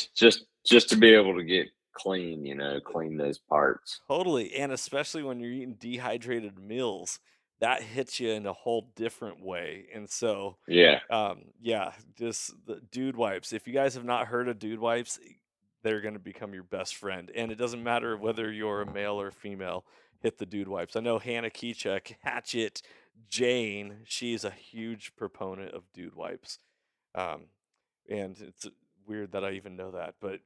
S2: Just to be able to get clean, clean those parts.
S1: Totally, and especially when you're eating dehydrated meals, that hits you in a whole different way. And so,
S2: Yeah.
S1: yeah, just the dude wipes. If you guys have not heard of dude wipes, they're going to become your best friend. And it doesn't matter whether you're a male or female, hit the dude wipes. I know Hannah Keychek, Hatchet, Jane, she's a huge proponent of dude wipes. Um, and it's weird that I even know that, but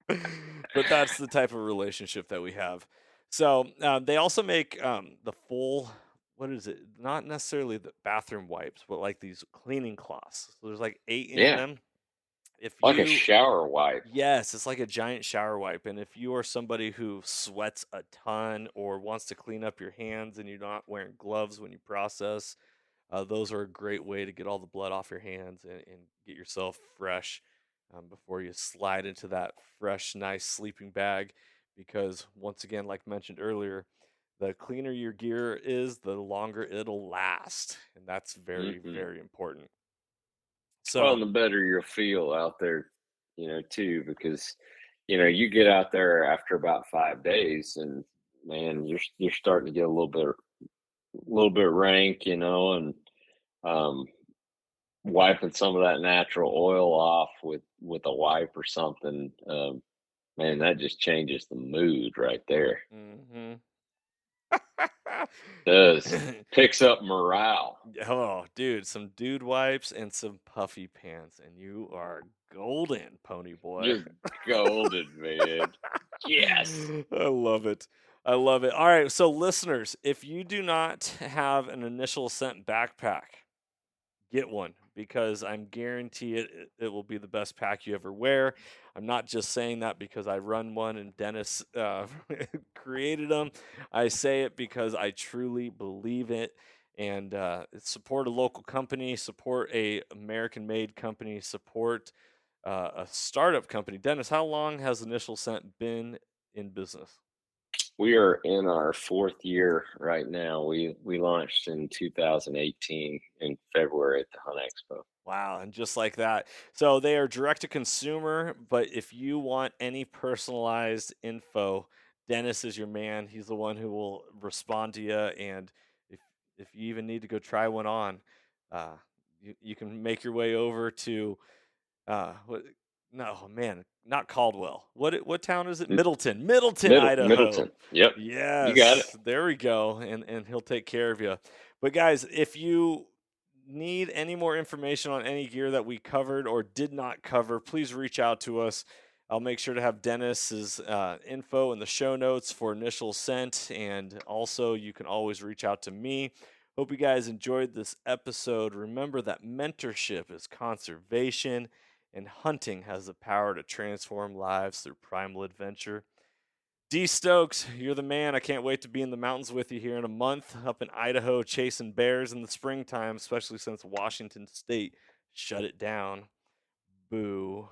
S1: but that's the type of relationship that we have. So they also make the full, what is it? Not necessarily the bathroom wipes, but like these cleaning cloths. So there's like 8 in
S2: Yeah.
S1: them. If
S2: Like a
S1: you,
S2: shower wipe.
S1: yes, it's like a giant shower wipe. And if you are somebody who sweats a ton or wants to clean up your hands and you're not wearing gloves when you process, those are a great way to get all the blood off your hands and get yourself fresh before you slide into that fresh, nice sleeping bag. Because, once again, like mentioned earlier, the cleaner your gear is, the longer it'll last. And that's very,
S2: Hmm.
S1: very important.
S2: Well,
S1: So,
S2: and the better you'll feel out there, too, because you get out there after about 5 days, and man, you're starting to get a little bit rank, and um, wiping some of that natural oil off with a wipe or something. Man, that just changes the mood right there.
S1: hmm
S2: Does. Picks up morale.
S1: oh, dude, some dude wipes and some puffy pants, and you are golden, pony boy.
S2: Just golden, man. Yes.
S1: I love it. I love it. All right, so listeners, if you do not have an Initial Ascent backpack, get one because I'm guarantee it will be the best pack you ever wear. I'm not just saying that because I run one and Dennis created them. I say it because I truly believe it. And support a local company, support a American-made company, support a startup company. Dennis, how long has Initial Scent been in business?
S2: We are in our fourth year right now. We launched in 2018 in February at the Hunt Expo.
S1: Wow, and just like that. So they are direct to consumer, but if you want any personalized info, Dennis is your man. He's the one who will respond to you. And if if you even need to go try one on, uh, you can make your way over to what, no, man, not Caldwell. What town is it?
S2: M-
S1: Middleton, Idaho.
S2: Middleton. Yep. You got it.
S1: Yes, there we go. And he'll take care of you. But guys, if you need any more information on any gear that we covered or did not cover, please reach out to us. I'll make sure to have Dennis's info in the show notes for Initial Scent, and also you can always reach out to me. Hope you guys enjoyed this episode. Remember that mentorship is conservation, and hunting has the power to transform lives through primal adventure. D Stokes, you're the man. I can't wait to be in the mountains with you here in a month, up in Idaho chasing bears in the springtime, especially since Washington State shut it down. Boo.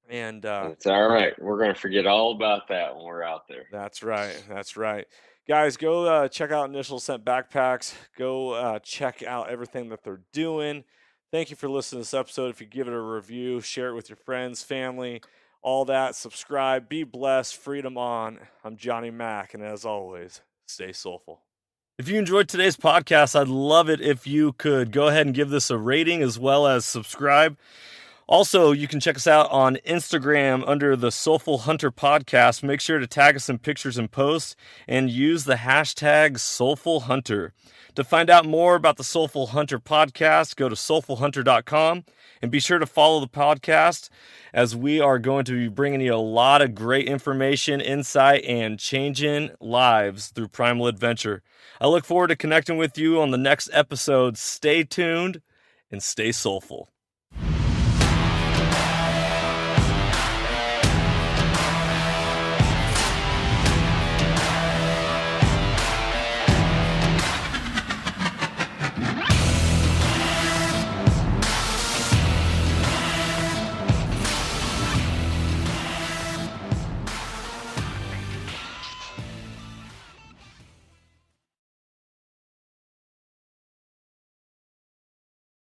S1: And
S2: It's all right. We're going to forget all about that when we're out there.
S1: that's right. That's right. Guys, go check out Initial Ascent Backpacks. Go check out everything that they're doing. Thank you for listening to this episode. If you give it a review, share it with your friends, family, all that. Subscribe. Be blessed. Freedom on. I'm Johnny Mack, and as always, stay soulful. If you enjoyed today's podcast, I'd love it if you could go ahead and give this a rating as well as subscribe. Also, you can check us out on Instagram under the Soulful Hunter Podcast. Make sure to tag us in pictures and posts and use the hashtag Soulful Hunter. To find out more about the Soulful Hunter Podcast, go to soulfulhunter.com and be sure to follow the podcast as we are going to be bringing you a lot of great information, insight, and changing lives through primal adventure. I look forward to connecting with you on the next episode. Stay tuned and stay soulful.